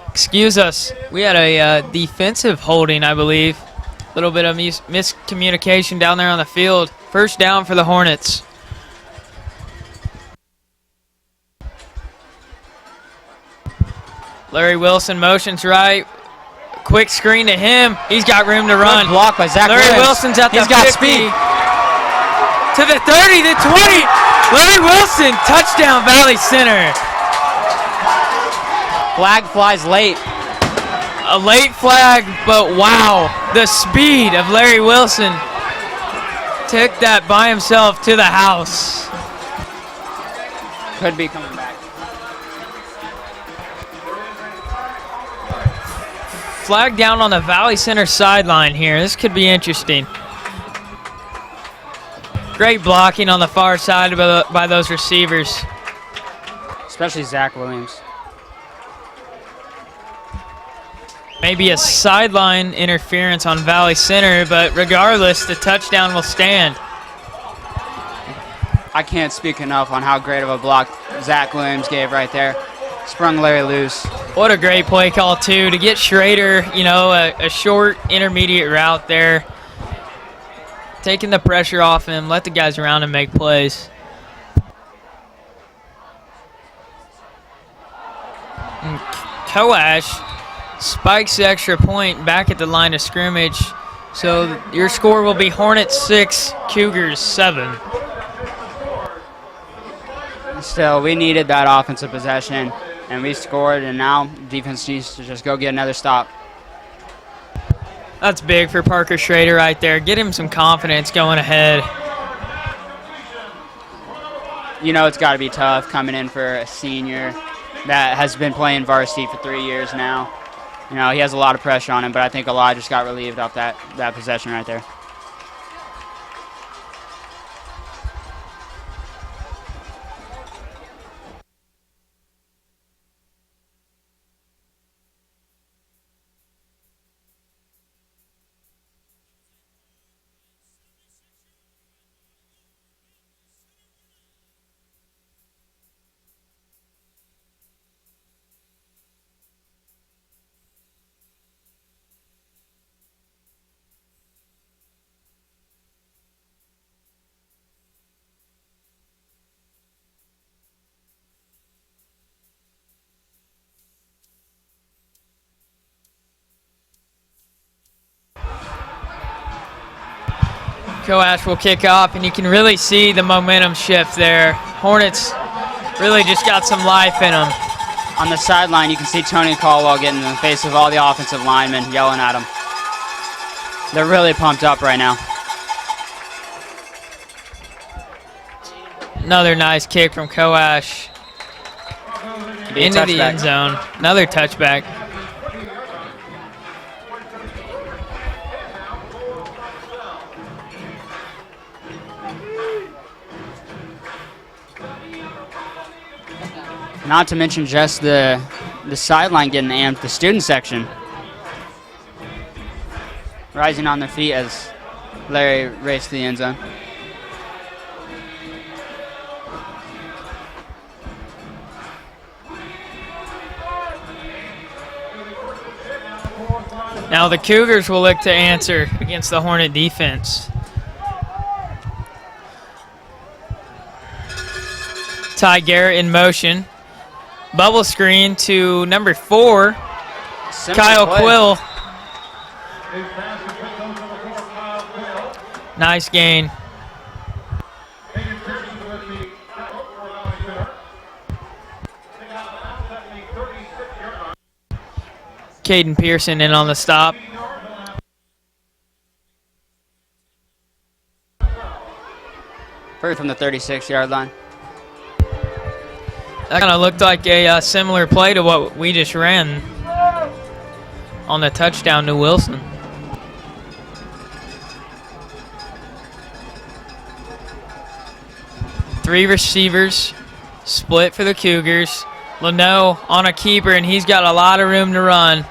Excuse us. We had a defensive holding, I believe. A little bit of miscommunication down there on the field. First down for the Hornets. Larry Wilson motions right. Quick screen to him. He's got room to run. Good block by Zach Larry Williams. Wilson's at the He's got 50. speed. To the 30, the 20. Larry Wilson, touchdown Valley Center. Flag flies late. A late flag, but wow, the speed of Larry Wilson. Took that by himself to the house. Could be coming back. Flag down on the Valley Center sideline here. This could be interesting. Great blocking on the far side by those receivers. Especially Zach Williams. Maybe a sideline interference on Valley Center, but regardless, the touchdown will stand. I can't speak enough on how great of a block Zach Williams gave right there. Sprung Larry loose. What a great play call, too, to get Schrader, you know, a short intermediate route there. Taking the pressure off him, let the guys around him make plays. And Coash spikes the extra point back at the line of scrimmage. So your score will be Hornets 6, Cougars 7. Still, we needed that offensive possession, and we scored, and now defense needs to just go get another stop. That's big for Parker Schrader right there. Get him some confidence going ahead. You know it's got to be tough coming in for a senior that has been playing varsity for 3 years now. You know, he has a lot of pressure on him, but I think a lot just got relieved off that possession right there. Coash will kick off, and you can really see the momentum shift there. Hornets really just got some life in them. On the sideline, you can see Tony Caldwell getting in the face of all the offensive linemen, yelling at him. They're really pumped up right now. Another nice kick from Coash into the end zone. Another touchback. Not to mention just the sideline getting amped, the student section rising on their feet as Larry raced to the end zone. Now the Cougars will look to answer against the Hornet defense. Ty Garrett in motion. Bubble screen to number 4, Kyle Quill. Nice gain. Caden Pearson in on the stop. First from the 36-yard line. That kind of looked like a similar play to what we just ran on the touchdown to Wilson. Three receivers split for the Cougars. Leno on a keeper, and he's got a lot of room to run.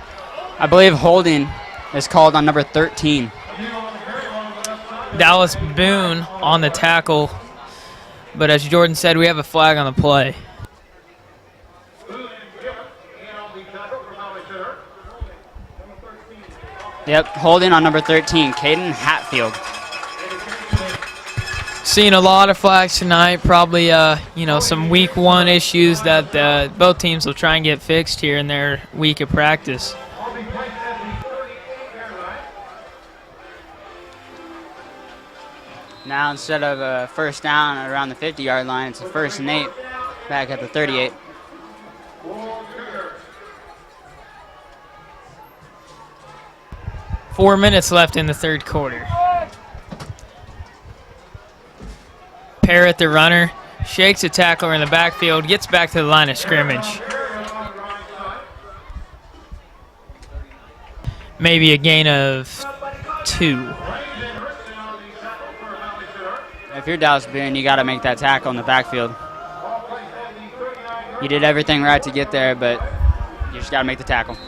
I believe holding is called on number 13. Dallas Boone on the tackle. But as Jordan said, we have a flag on the play. Yep, holding on number 13, Caden Hatfield. Seeing a lot of flags tonight. Probably, some week 1 issues that both teams will try and get fixed here in their week of practice. Now instead of a first down around the 50-yard line, it's a 1st and 8 back at the 38. Four minutes left in the third quarter. Parrott, the runner, shakes a tackler in the backfield, gets back to the line of scrimmage. Maybe a gain of 2. If you're Dallas Boone, you got to make that tackle in the backfield. You did everything right to get there, but you just got to make the tackle.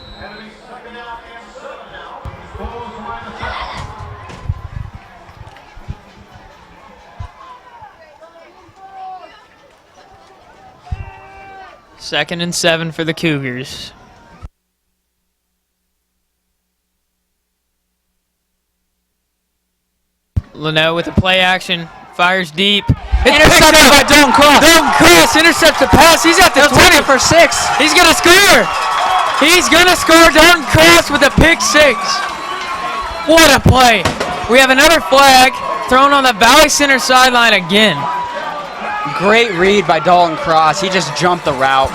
2nd and 7 for the Cougars. Leno with the play action, fires deep. Intercepted by Dalton Cross. Dalton Cross intercepts the pass. He's at the 20 for 6. He's gonna score. He's gonna score. Dalton Cross with a pick 6. What a play! We have another flag thrown on the Valley Center sideline again. Great read by Dalton Cross. He just jumped the route.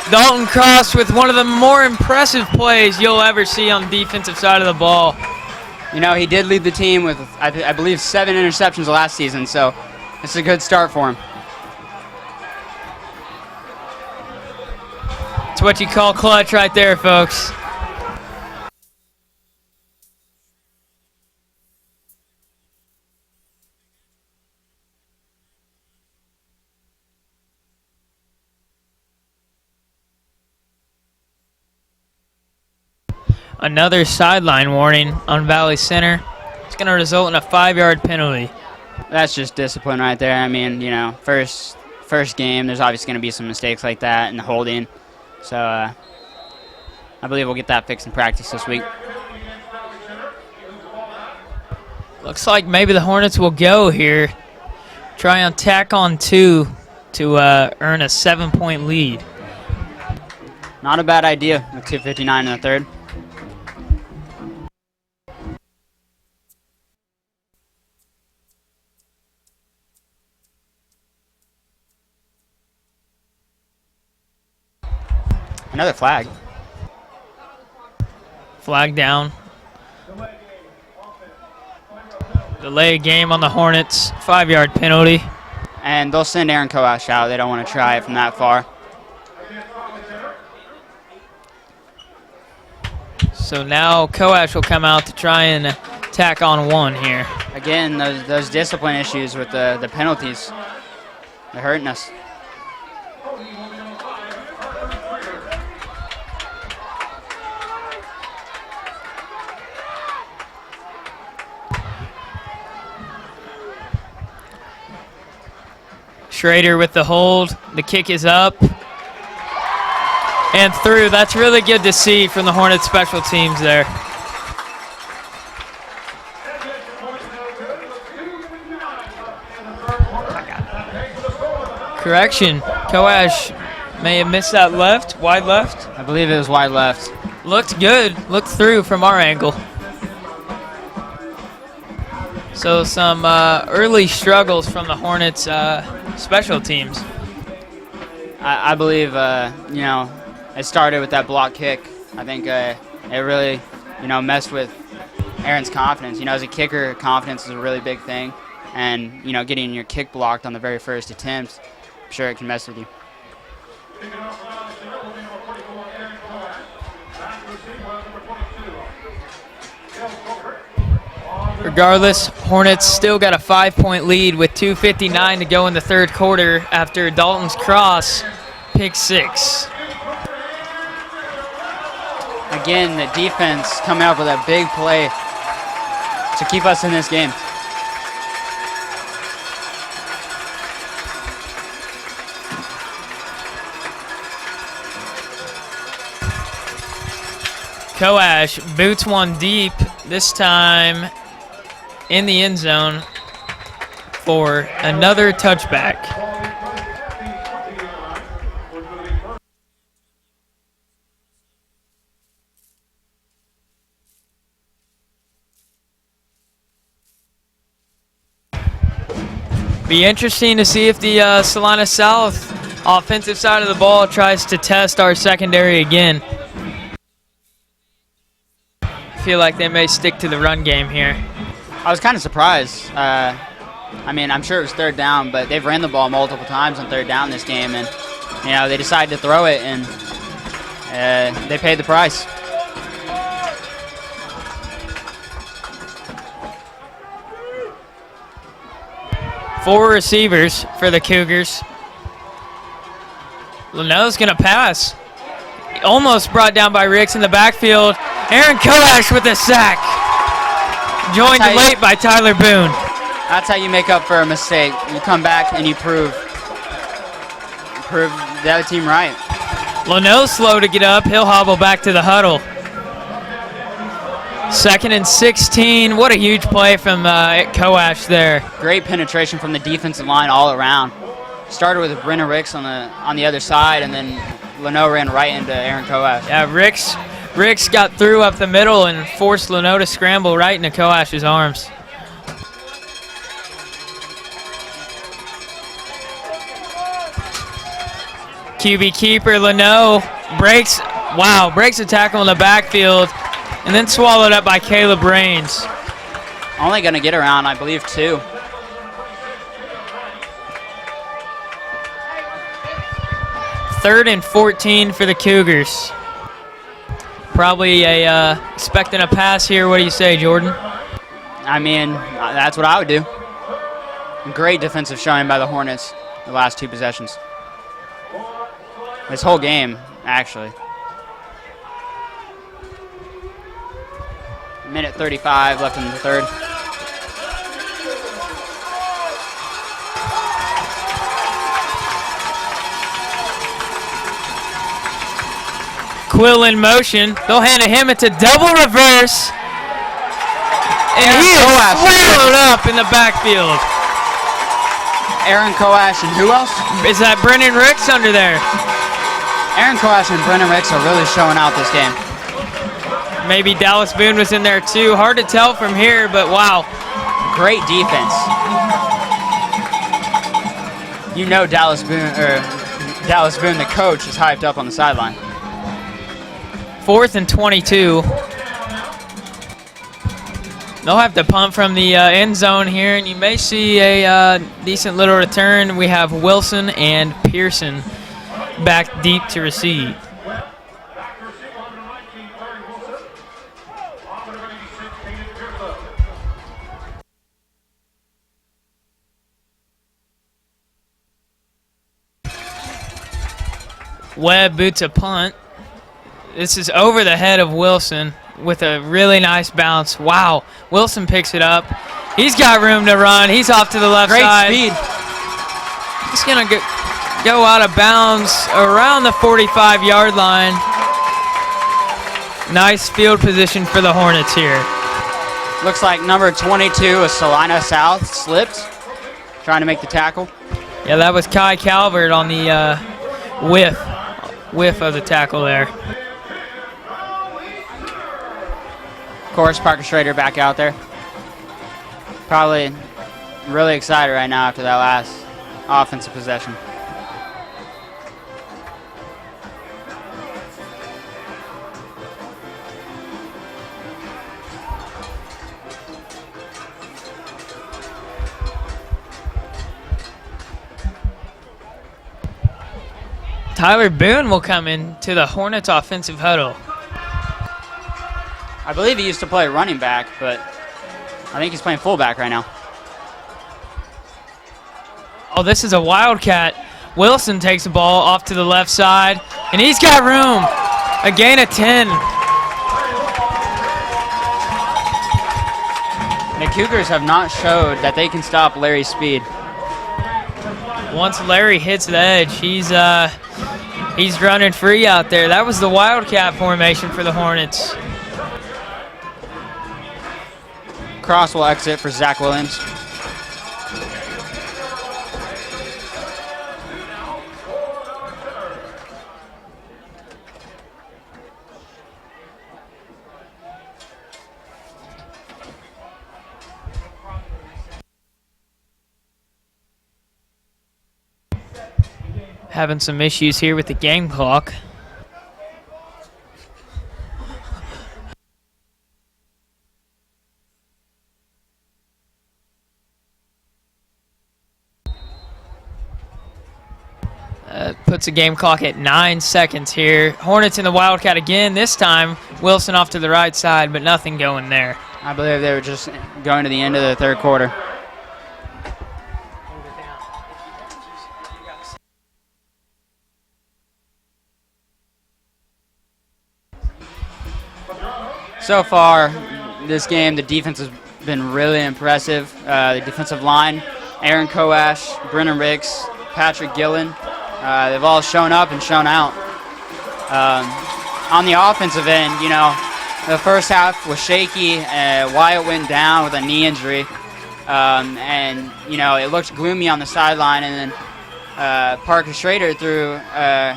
Dalton Cross with one of the more impressive plays you'll ever see on the defensive side of the ball. You know, he did lead the team with, I believe, 7 interceptions last season, so it's a good start for him. It's what you call clutch right there, folks. Another sideline warning on Valley Center. It's going to result in a 5-yard penalty. That's just discipline right there. I mean, you know, first game, there's obviously going to be some mistakes like that and holding. So I believe we'll get that fixed in practice this week. Looks like maybe the Hornets will go here. Try and tack on 2 to earn a 7-point lead. Not a bad idea with 2:59 in the third. Another flag. Flag down. Delay game on the Hornets. 5-yard penalty. And they'll send Aaron Koash out. They don't want to try it from that far. So now Koash will come out to try and tack on 1 here. Again, those discipline issues with the penalties. They're hurting us. Schrader with the hold. The kick is up and through. That's really good to see from the Hornets special teams there. Correction. Koash may have missed that left, wide left. I believe it was wide left. Looked good. Looked through from our angle. So some early struggles from the Hornets special teams. I believe, you know, it started with that block kick. I think it really, you know, messed with Aaron's confidence. You know, as a kicker, confidence is a really big thing. And, you know, getting your kick blocked on the very first attempt, I'm sure it can mess with you. Regardless, Hornets still got a 5-point lead with 2:59 to go in the third quarter after Dalton's cross, pick 6. Again, the defense coming up with a big play to keep us in this game. Koash boots 1 deep, this time in the end zone for another touchback. Be interesting to see if the Salina South offensive side of the ball tries to test our secondary again. I feel like they may stick to the run game here. I was kind of surprised. I mean, I'm sure it was third down, but they've ran the ball multiple times on third down this game, and, you know, they decided to throw it, and they paid the price. Four receivers for the Cougars. Leno's going to pass. Almost brought down by Ricks in the backfield. Aaron Koash with a sack. Joined late by Tyler Boone. That's how you make up for a mistake. You come back and you prove. prove the other team right. Leno's slow to get up. He'll hobble back to the huddle. 2nd and 16. What a huge play from Coash there. Great penetration from the defensive line all around. Started with Brennan Ricks on the other side, and then Leno ran right into Aaron Coash. Yeah, Ricks got through up the middle and forced Leno to scramble right into Coash's arms. QB keeper Leno breaks a tackle in the backfield and then swallowed up by Caleb Rains. Only going to get around, I believe, 2. Third and 14 for the Cougars. Probably expecting a pass here. What do you say, Jordan? I mean, that's what I would do. Great defensive showing by the Hornets the last 2 possessions. This whole game, actually. Minute 35 left in the third. Quill in motion. They'll hand it him. It's a double reverse. And he is swallowed up in the backfield. Aaron Coash and who else? Is that Brennan Ricks under there? Aaron Coash and Brennan Ricks are really showing out this game. Maybe Dallas Boone was in there too. Hard to tell from here, but wow. Great defense. You know Dallas Boone, the coach, is hyped up on the sideline. 4th and 22. They'll have to punt from the end zone here, and you may see a decent little return. We have Wilson and Pearson back deep to receive. Webb boots a punt. This is over the head of Wilson with a really nice bounce. Wow, Wilson picks it up. He's got room to run. He's off to the left side. Great speed. He's going to go out of bounds around the 45-yard line. Nice field position for the Hornets here. Looks like number 22 of Salina South slipped, trying to make the tackle. Yeah, that was Kai Calvert on the whiff of the tackle there. Of course, Parker Schrader back out there. Probably really excited right now after that last offensive possession. Tyler Boone will come into the Hornets offensive huddle. I believe he used to play running back, but I think he's playing fullback right now. Oh, this is a Wildcat. Wilson takes the ball off to the left side, and he's got room. A gain of 10. The Cougars have not showed that they can stop Larry's speed. Once Larry hits the edge, he's running free out there. That was the Wildcat formation for the Hornets. Cross will exit for Zach Williams. Having some issues here with the game clock. Puts a game clock at 9 seconds here. Hornets in the Wildcat again. This time, Wilson off to the right side, but nothing going there. I believe they were just going to the end of the third quarter. So far, this game, the defense has been really impressive. The defensive line, Aaron Coash, Brennan Ricks, Patrick Gillen, They've all shown up and shown out. On the offensive end, you know, the first half was shaky. Wyatt went down with a knee injury. And, you know, it looked gloomy on the sideline. And then Parker Schrader threw a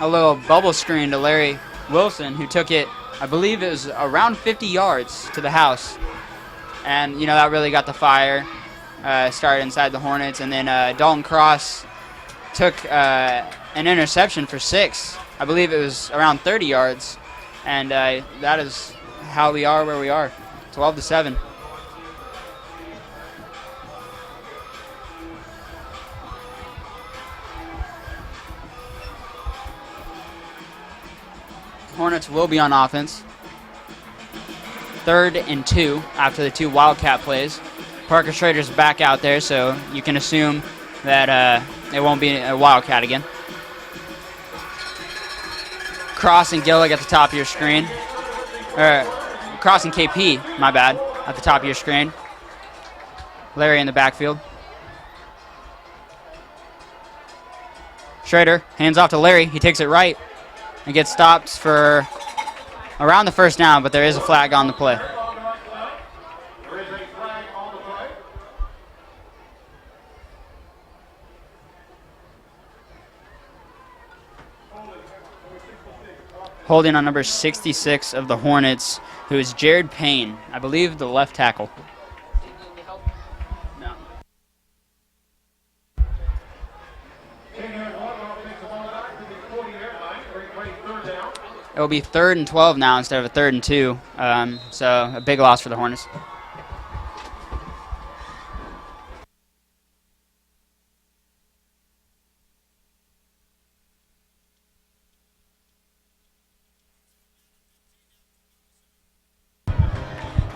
little bubble screen to Larry Wilson, who took it, I believe it was around 50 yards to the house. And, you know, that really got the fire started inside the Hornets. And then Dalton Cross took an interception for 6. I believe it was around 30 yards. And that is how we are where we are, 12-7. Hornets will be on offense. 3rd and 2 after the 2 Wildcat plays. Parker Schrader's back out there, so you can assume that it won't be a Wildcat again. Cross and Gillick at the top of your screen. Cross and KP, my bad, at the top of your screen. Larry in the backfield. Schrader hands off to Larry. He takes it right and gets stopped for around the first down, but there is a flag on the play. Holding on number 66 of the Hornets, who is Jared Payne, I believe the left tackle. No. It will be 3rd and 12 now instead of a 3rd and 2, so a big loss for the Hornets.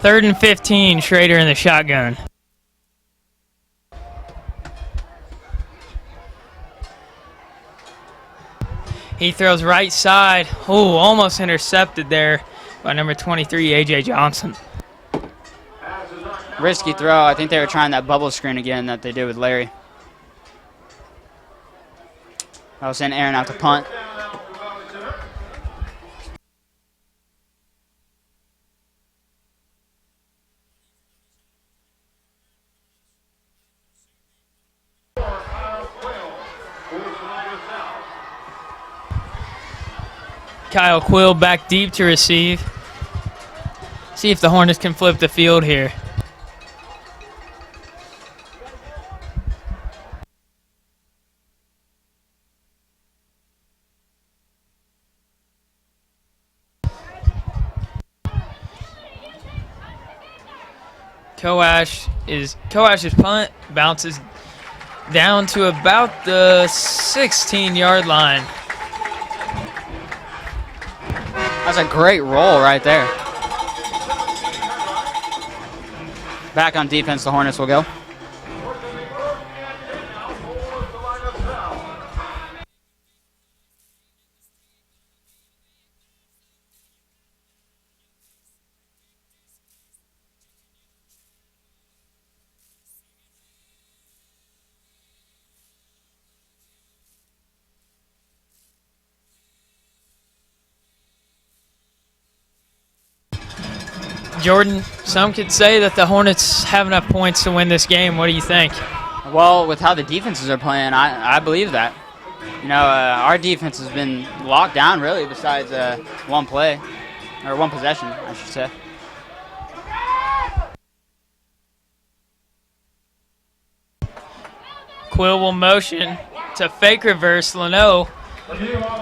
Third and 15, Schrader in the shotgun. He throws right side. Oh, almost intercepted there by number 23, A.J. Johnson. Risky throw. I think they were trying that bubble screen again that they did with Larry. I was sending Aaron out to punt. Kyle Quill back deep to receive. See if the Hornets can flip the field here. Coash's punt bounces down to about the 16-yard line. That's a great roll right there. Back on defense, the Hornets will go. Jordan, some could say that the Hornets have enough points to win this game. What do you think? Well, with how the defenses are playing, I believe that. You know, our defense has been locked down, really, besides one play, or one possession, I should say. Quill will motion to fake reverse. Leno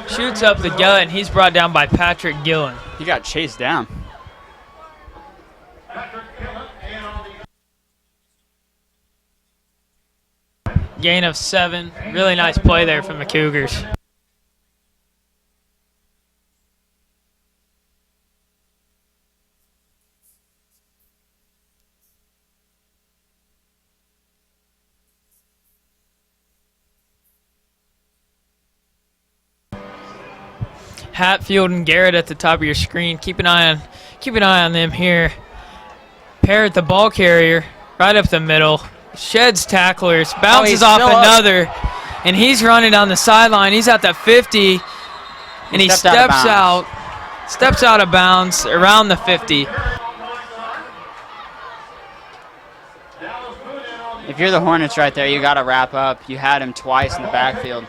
shoots up the gut, and he's brought down by Patrick Gillen. He got chased down. Gain of 7. Really nice play there from the Cougars. Hatfield and Garrett at the top of your screen. Keep an eye on them here. Parrott, the ball carrier, right up the middle. Sheds tacklers, bounces off another. and he's running down the sideline. He's at the 50, and he steps out of bounds around the 50. If you're the Hornets right there, you got to wrap up. You had him twice in the backfield.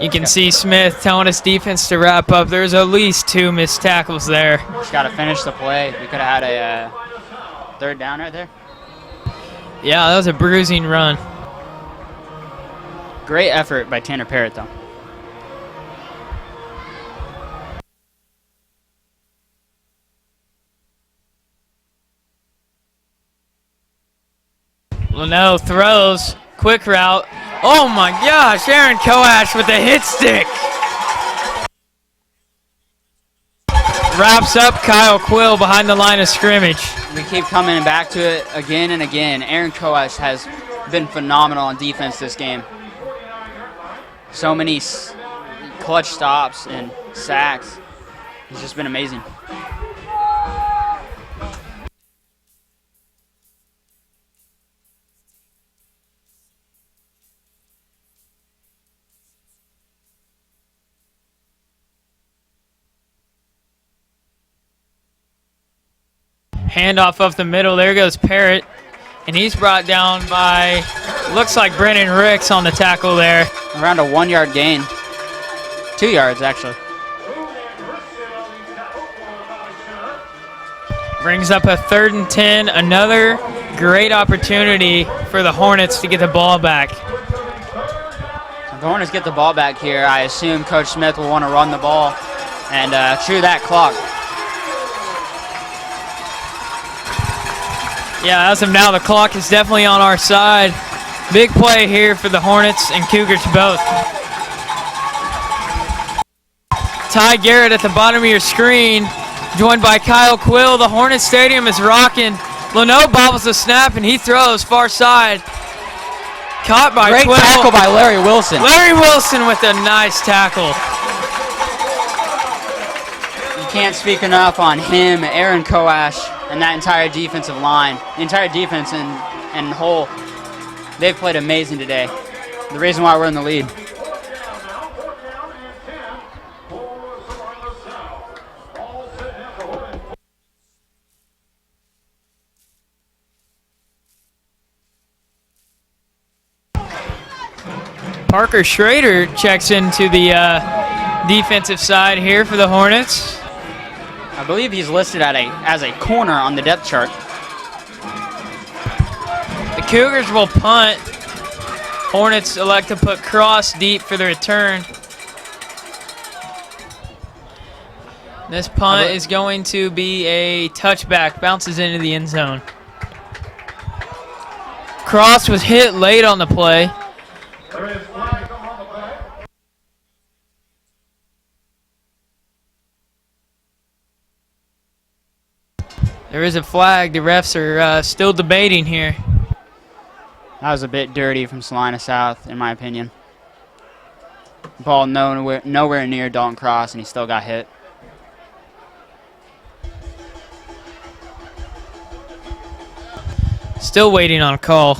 You can see Smith telling his defense to wrap up. There's at least 2 missed tackles there. Just got to finish the play. We could have had a third down right there. Yeah, that was a bruising run. Great effort by Tanner Parrott, though. Leno throws, quick route. Oh my gosh, Aaron Coash with a hit stick. Wraps up Kyle Quill behind the line of scrimmage. We keep coming back to it again and again. Aaron Coash has been phenomenal on defense this game. So many clutch stops and sacks. He's just been amazing. Handoff up the middle. There goes Parrott. And he's brought down by, looks like Brennan Ricks on the tackle there. Around a 1 yard gain. 2 yards, actually. Brings up a 3rd and 10. Another great opportunity for the Hornets to get the ball back. If the Hornets get the ball back here, I assume Coach Smith will want to run the ball and chew that clock. Yeah, as of now, the clock is definitely on our side. Big play here for the Hornets and Cougars both. Ty Garrett at the bottom of your screen, joined by Kyle Quill. The Hornets Stadium is rocking. Leno bobbles the snap, and he throws far side. Caught by Great Quill. tackle by Larry Wilson. Larry Wilson with a nice tackle. You can't speak enough on him, Aaron Coash, and that entire defensive line. The entire defense and whole, they've played amazing today. The reason why we're in the lead. Parker Schrader checks into the defensive side here for the Hornets. I believe he's listed as a corner on the depth chart. The Cougars will punt. Hornets elect to put Cross deep for the return. This punt is going to be a touchback, bounces into the end zone. Cross was hit late on the play. There is a flag. The refs are still debating here. That was a bit dirty from Salina South, in my opinion. Ball nowhere near Dalton Cross, and he still got hit. Still waiting on a call.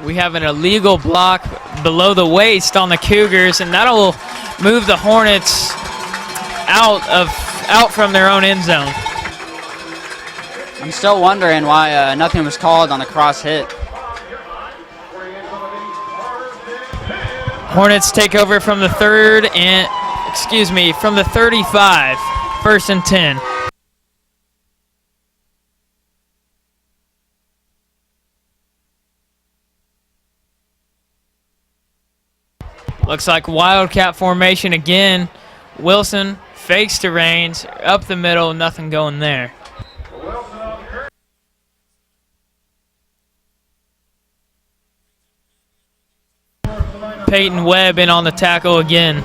We have an illegal block below the waist on the Cougars, and that'll move the Hornets out from their own end zone. I'm still wondering why nothing was called on the cross hit. Hornets take over from the from the 35, 1st and 10. Looks like Wildcat formation again. Wilson fakes to Raines, up the middle, nothing going there. Peyton Webb in on the tackle again.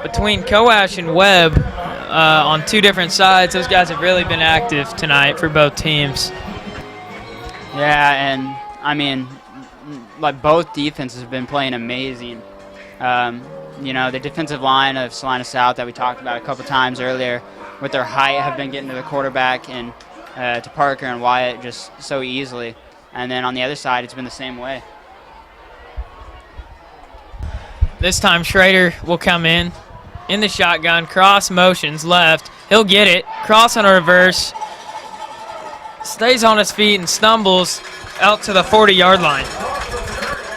Between Coash and Webb on 2 different sides, those guys have really been active tonight for both teams. Yeah, and I mean, like both defenses have been playing amazing. You know, the defensive line of Salina South that we talked about a couple times earlier, with their height, have been getting to the quarterback and to Parker and Wyatt just so easily. And then on the other side, it's been the same way. This time Schrader will come in the shotgun, cross motions left. He'll get it. Cross on a reverse. Stays on his feet and stumbles out to the 40-yard line.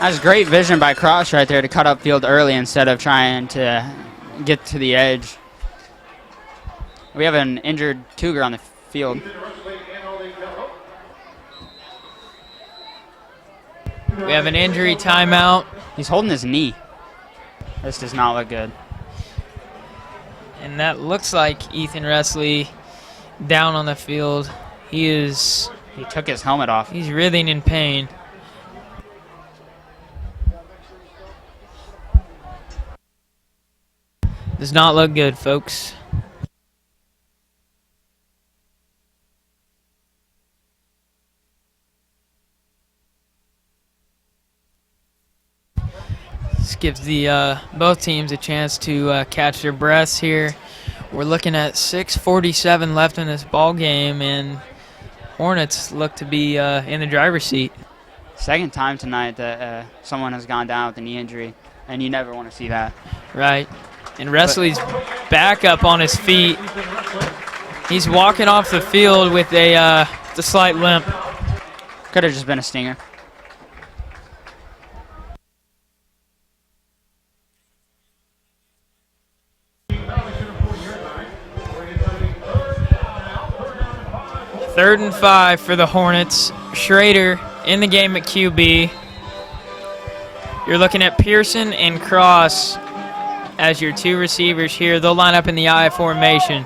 That's great vision by Cross right there to cut upfield early instead of trying to get to the edge. We have an injured Cougar on the field. We have an injury timeout. He's holding his knee. This does not look good. And that looks like Ethan Wrestley down on the field. He took his helmet off. He's writhing in pain. Does not look good, folks. This gives the both teams a chance to catch their breaths here. We're looking at 6:47 left in this ball game, and Hornets look to be in the driver's seat. Second time tonight that someone has gone down with a knee injury, and you never want to see that. Right. And Wrestley's back up on his feet. He's walking off the field with a slight limp. Could have just been a stinger. Third and 5 for the Hornets. Schrader in the game at QB. You're looking at Pearson and Cross as your two receivers here. They'll line up in the I formation.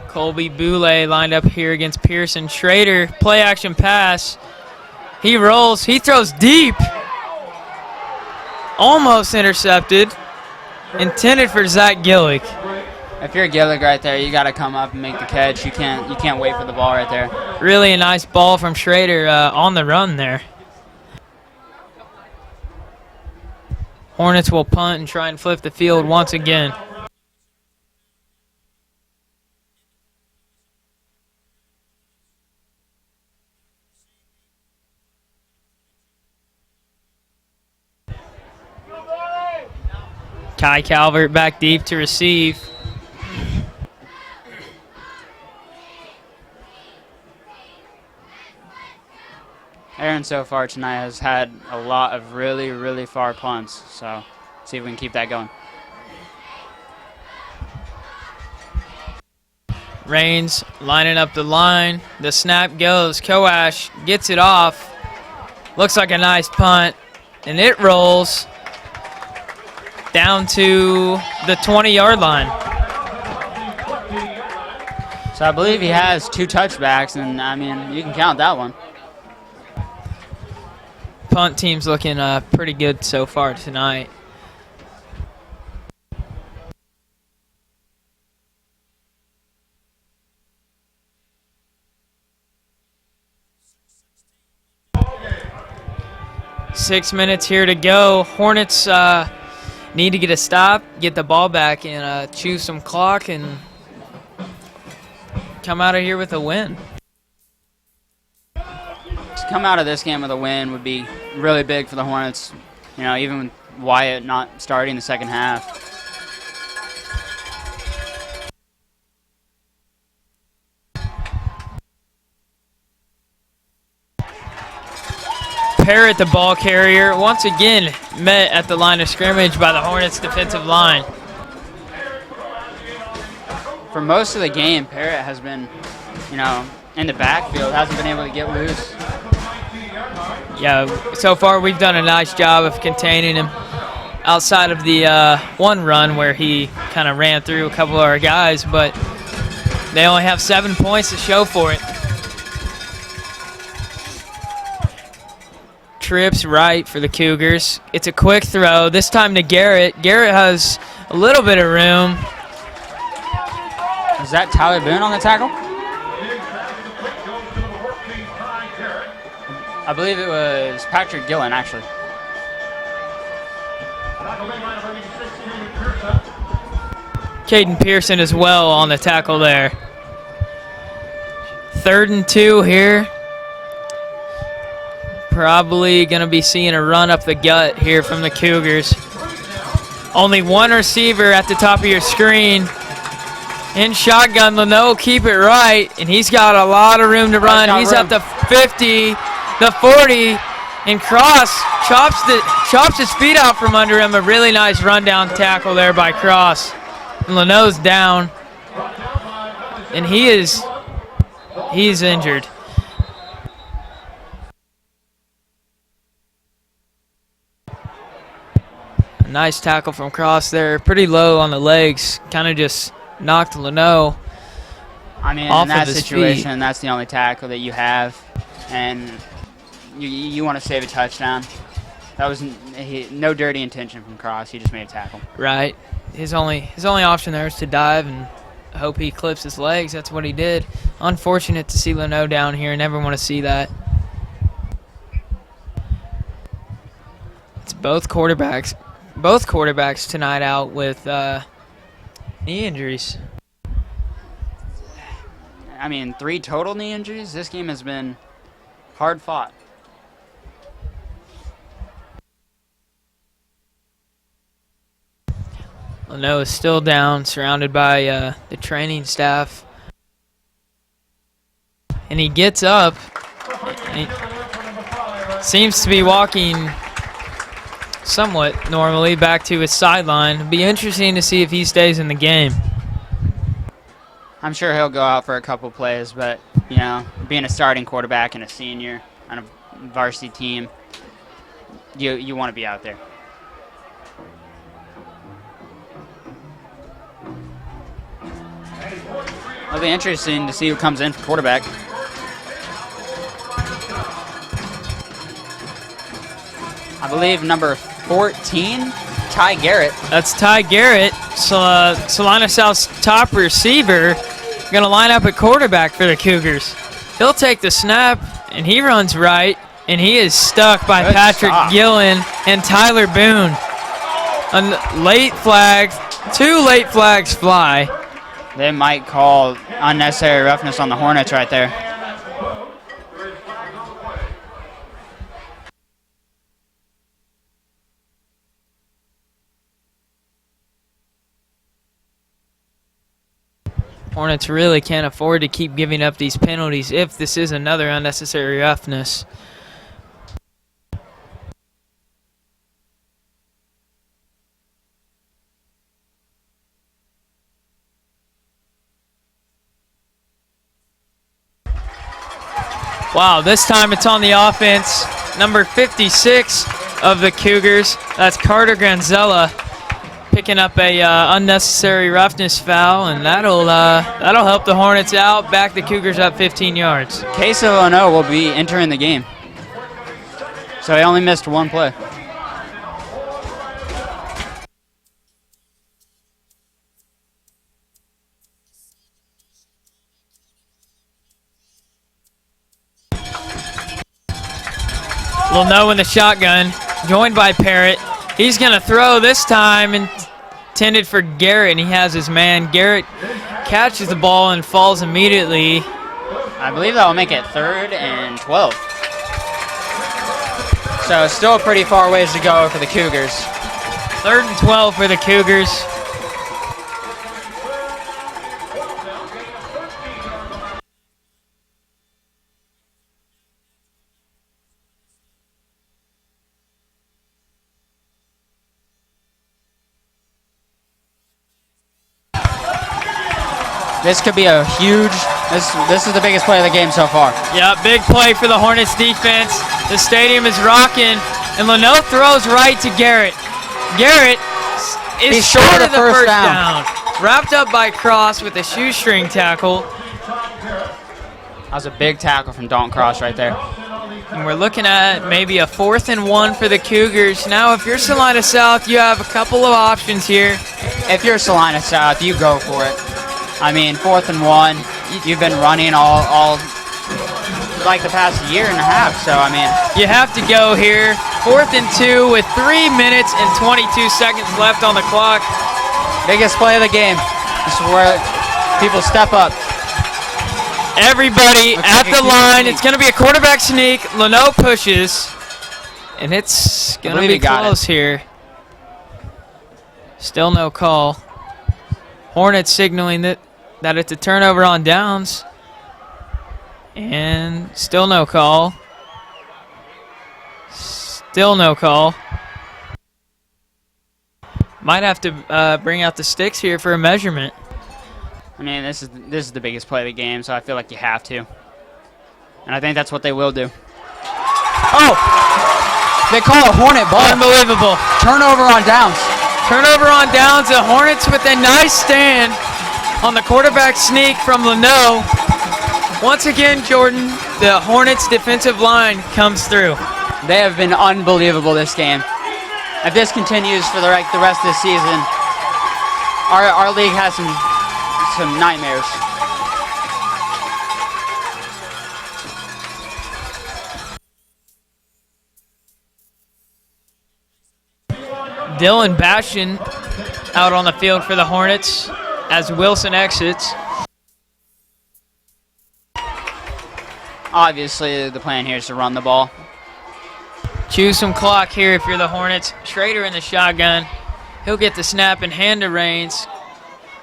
Colby Boulay lined up here against Pearson. Schrader, play action pass. He rolls, he throws deep. Almost intercepted. Intended for Zach Gillick. If you're Gillick right there, you got to come up and make the catch. You can't wait for the ball right there. Really a nice ball from Schrader on the run there. Hornets will punt and try and flip the field once again. Kai Calvert back deep to receive. Aaron so far tonight has had a lot of really, really far punts. So see if we can keep that going. Raines lining up the line. The snap goes. Koash gets it off. Looks like a nice punt. And it rolls down to the 20-yard line. So I believe he has 2 touchbacks, and I mean, you can count that one. Punt team's looking pretty good so far tonight. Six minutes here to go. Hornets need to get a stop, get the ball back, and chew some clock and come out of here with a win. To come out of this game with a win would be really big for the Hornets. You know, even with Wyatt not starting the second half. Parrott, the ball carrier, once again met at the line of scrimmage by the Hornets defensive line. For most of the game, Parrott has been, you know, in the backfield, hasn't been able to get loose. Yeah, so far we've done a nice job of containing him outside of the one run where he kind of ran through a couple of our guys, but they only have 7 points to show for it. Trips right for the Cougars. It's a quick throw, this time to Garrett. Garrett has a little bit of room. Is that Tyler Boone on the tackle? I believe it was Patrick Gillen, actually. Caden Pearson as well on the tackle there. 3rd and 2 here. Probably going to be seeing a run up the gut here from the Cougars. Only one receiver at the top of your screen. In shotgun, Leno keep it right, and he's got a lot of room to run. He's at the 50, the 40, and Cross chops his feet out from under him. A really nice rundown tackle there by Cross. And Leno's down, and he's injured. A nice tackle from Cross there. Pretty low on the legs. Kind of just knocked Leno. I mean, off in that of his situation, feet. that's the only tackle that you have, and you want to save a touchdown. That was no dirty intention from Cross. He just made a tackle. Right. His only option there is to dive and hope he clips his legs. That's what he did. Unfortunate to see Leno down here. Never want to see that. It's both quarterbacks tonight out with knee injuries. I mean, 3 total knee injuries. This game has been hard fought. Leno is still down, surrounded by the training staff. And he gets up. And he seems to be walking somewhat normally back to his sideline. It'll be interesting to see if he stays in the game. I'm sure he'll go out for a couple plays, but, you know, being a starting quarterback and a senior on a varsity team, you want to be out there. It'll be interesting to see who comes in for quarterback. I believe number 14, Ty Garrett. That's Ty Garrett, Salina South's top receiver, going to line up at quarterback for the Cougars. He'll take the snap, and he runs right, and he is stuck by Good Patrick stop. Gillen and Tyler Boone. A late flag, 2 late flags fly. They might call unnecessary roughness on the Hornets right there. Hornets really can't afford to keep giving up these penalties if this is another unnecessary roughness. Wow, this time it's on the offense. Number 56 of the Cougars, that's Carter Granzella, picking up a unnecessary roughness foul, and that'll help the Hornets out, back the Cougars up 15 yards. Queso Ono will be entering the game. So he only missed 1 play. Leno in the shotgun, joined by Parrott. He's going to throw this time, intended for Garrett, and he has his man. Garrett catches the ball and falls immediately. I believe that will make it 3rd and 12. So still a pretty far ways to go for the Cougars. 3rd and 12 for the Cougars. This could be a huge, this is the biggest play of the game so far. Yeah, big play for the Hornets defense. The stadium is rocking, and Leno throws right to Garrett. Garrett is He's short of the first down. Wrapped up by Cross with a shoestring tackle. That was a big tackle from Dalton Cross right there. And we're looking at maybe a 4th and 1 for the Cougars. Now, if you're Salina South, you have a couple of options here. If you're Salina South, you go for it. I mean, 4th and 1, you've been running all like the past year and a half. So I mean, You have to go here. 4th and 2 with 3 minutes and 22 seconds left on the clock. biggest play of the game. This is where people step up. Everybody Looks at like a the QB line. sneak. It's going to be a quarterback sneak. Leno pushes, and it's going to believe be he got close here. Still no call. Hornets signaling that it's a turnover on downs, and still no call. Still no call. Might have to bring out the sticks here for a measurement. I mean, this is the biggest play of the game, so I feel like you have to. And I think that's what they will do. Oh! They call a Hornet ball. Unbelievable. Turnover on downs. Turnover on downs. The Hornets with a nice stand on the quarterback sneak from Leno. Once again, Jordan, the Hornets defensive line comes through. They have been unbelievable this game. If this continues for the rest of the season, our league has some nightmares. Dylan Bastion out on the field for the Hornets as Wilson exits. Obviously, the plan here is to run the ball. Choose some clock here if you're the Hornets. Schrader in the shotgun. He'll get the snap and hand to Raines.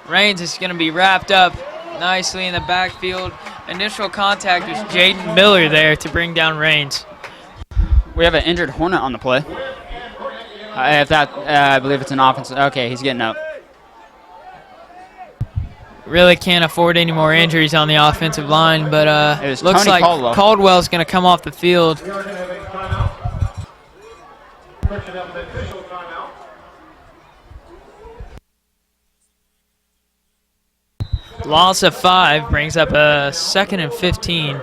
Raines is going to be wrapped up nicely in the backfield. Initial contact was Jaden Miller there to bring down Raines. We have an injured Hornet on the play. I believe it's an offensive. Okay, he's getting up. Really can't afford any more injuries on the offensive line, but It was looks Tony like Caldwell. Caldwell's going to come off the field. We are going to have a timeout. Question of an official timeout. Loss of 5 brings up a 2nd and 15.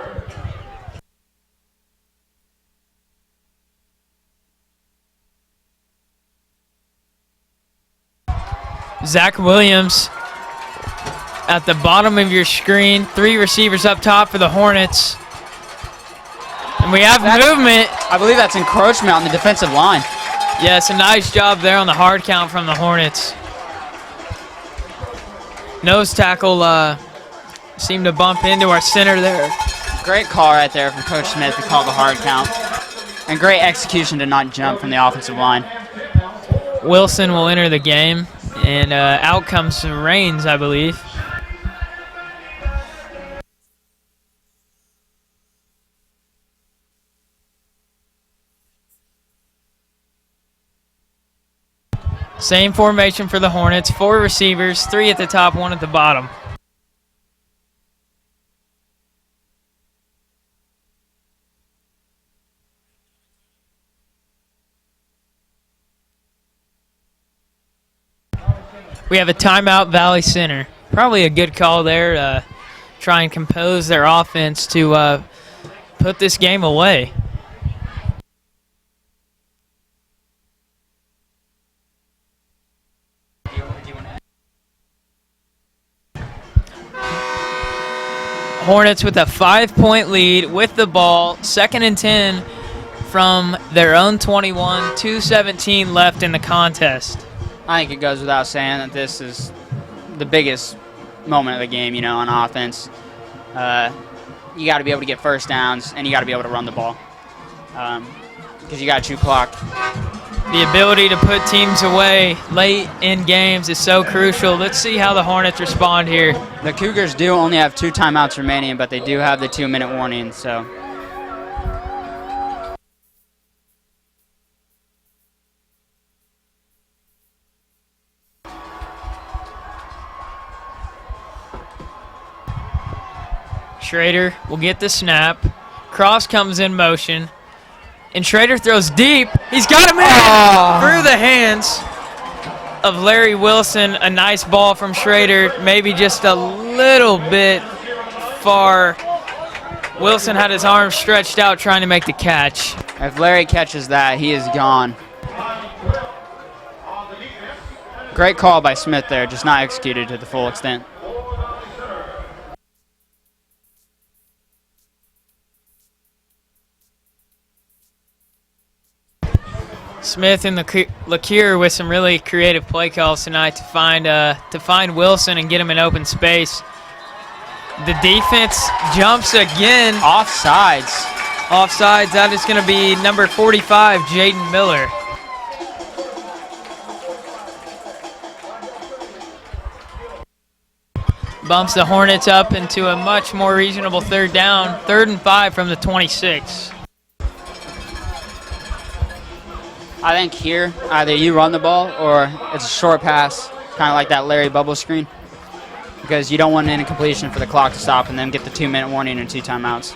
Zach Williams at the bottom of your screen. 3 receivers up top for the Hornets. And we have movement. I believe that's encroachment on the defensive line. Yes, a nice job there on the hard count from the Hornets. Nose tackle seemed to bump into our center there. Great call right there from Coach Smith to call the hard count. And great execution to not jump from the offensive line. Wilson will enter the game, and out comes Raines, I believe. Same formation for the Hornets. 4 receivers, 3 at the top, 1 at the bottom. We have a timeout, Valley Center. Probably a good call there to try and compose their offense to put this game away. Hornets with a 5-point lead with the ball. 2nd and 10 from their own 21. 2:17 left in the contest. I think it goes without saying that this is the biggest moment of the game, you know, on offense. You got to be able to get first downs, and you got to be able to run the ball because you got to chew clock. The ability to put teams away late in games is so crucial. Let's see how the Hornets respond here. The Cougars do only have 2 timeouts remaining, but they do have the 2-minute warning, so. Schrader will get the snap. Cross comes in motion. And Schrader throws deep. He's got him in through the hands of Larry Wilson. A nice ball from Schrader, maybe just a little bit far. Wilson had his arms stretched out trying to make the catch. If Larry catches that, he is gone. Great call by Smith there, just not executed to the full extent. Smith and LaCure with some really creative play calls tonight to find Wilson and get him in open space. The defense jumps again. Offsides. Offsides. That is going to be number 45, Jaden Miller. Bumps the Hornets up into a much more reasonable third down. 3rd and 5 from the 26. I think here, either you run the ball or it's a short pass, kind of like that Larry bubble screen, because you don't want an incompletion for the clock to stop and then get the 2-minute warning and 2 timeouts.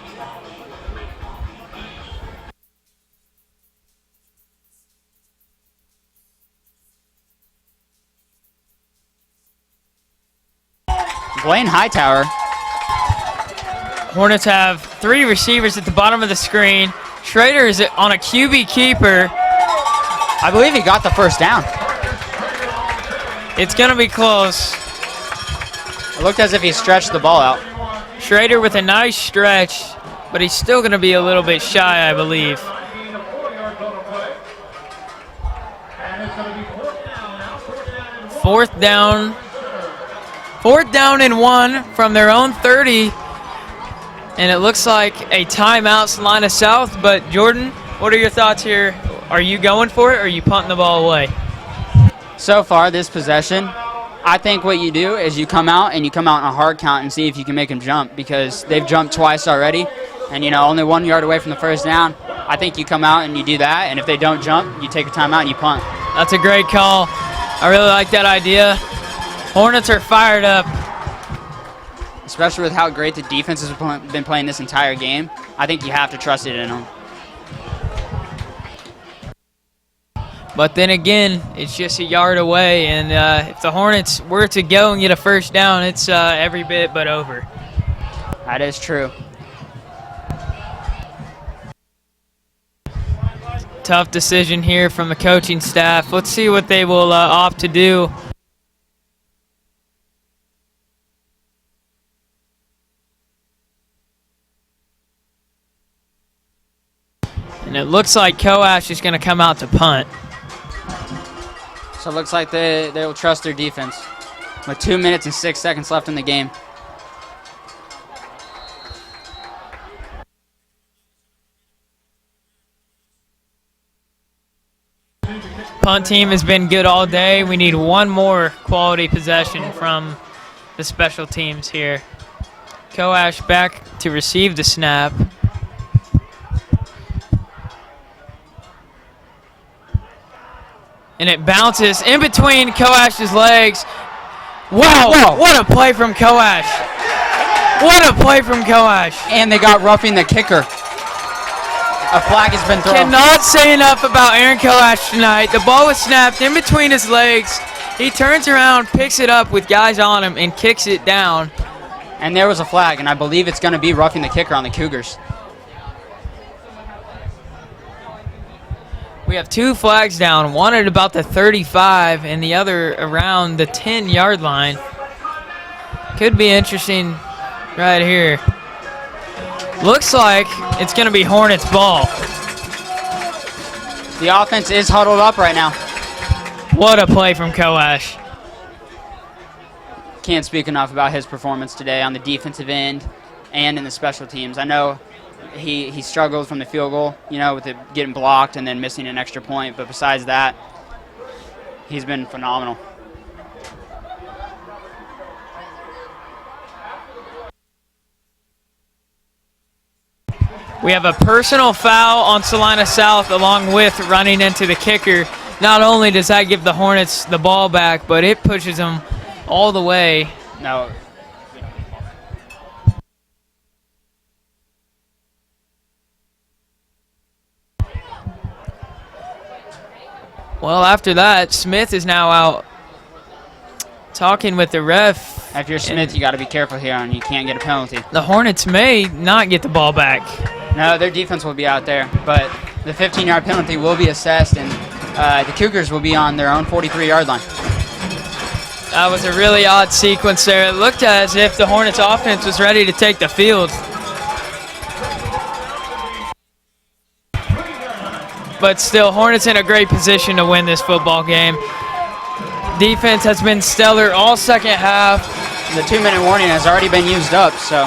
Blaine Hightower. Hornets have 3 receivers at the bottom of the screen. Schrader is on a QB keeper. I believe he got the first down. It's going to be close. It looked as if he stretched the ball out. Schrader with a nice stretch, but he's still going to be a little bit shy, I believe. Fourth down and 1 from their own 30. And it looks like a timeout, Salina South. But Jordan, what are your thoughts here? Are you going for it or are you punting the ball away? So far this possession, I think what you do is you come out in a hard count and see if you can make them jump, because they've jumped twice already and only 1 yard away from the first down. I think you come out and you do that, and if they don't jump, you take a timeout and you punt. That's a great call. I really like that idea. Hornets are fired up. Especially with how great the defense has been playing this entire game. I think you have to trust it in them. But then again, it's just a yard away, and if the Hornets were to go and get a first down, it's every bit but over. That is true. Tough decision here from the coaching staff. Let's see what they will opt to do. And it looks like Coash is going to come out to punt. So it looks like they will trust their defense. With 2 minutes and 6 seconds left in the game. Punt team has been good all day. We need one more quality possession from the special teams here. Coash back to receive the snap. And it bounces in between Coash's legs. Wow, Whoa. What a play from Coash. What a play from Coash. And they got roughing the kicker. A flag has been thrown. Cannot say enough about Aaron Coash tonight. The ball was snapped in between his legs. He turns around, picks it up with guys on him, and kicks it down. And there was a flag, and I believe it's going to be roughing the kicker on the Cougars. We have 2 flags down, one at about the 35 and the other around the 10-yard line. Could be interesting right here. Looks like it's going to be Hornets ball. The offense is huddled up right now. What a play from Coash. Can't speak enough about his performance today on the defensive end and in the special teams. I know he struggled from the field goal, with it getting blocked and then missing an extra point. But besides that, he's been phenomenal. We have a personal foul on Salina South along with running into the kicker. Not only does that give the Hornets the ball back, but it pushes them all the way. No. Well, after that, Smith is now out talking with the ref. If you're Smith, you got to be careful here, and you can't get a penalty. The Hornets may not get the ball back. No, their defense will be out there, but the 15-yard penalty will be assessed, and the Cougars will be on their own 43-yard line. That was a really odd sequence there. It looked as if the Hornets offense was ready to take the field. but still, Hornets in a great position to win this football game. Defense has been stellar all second half. The 2-minute warning has already been used up, so.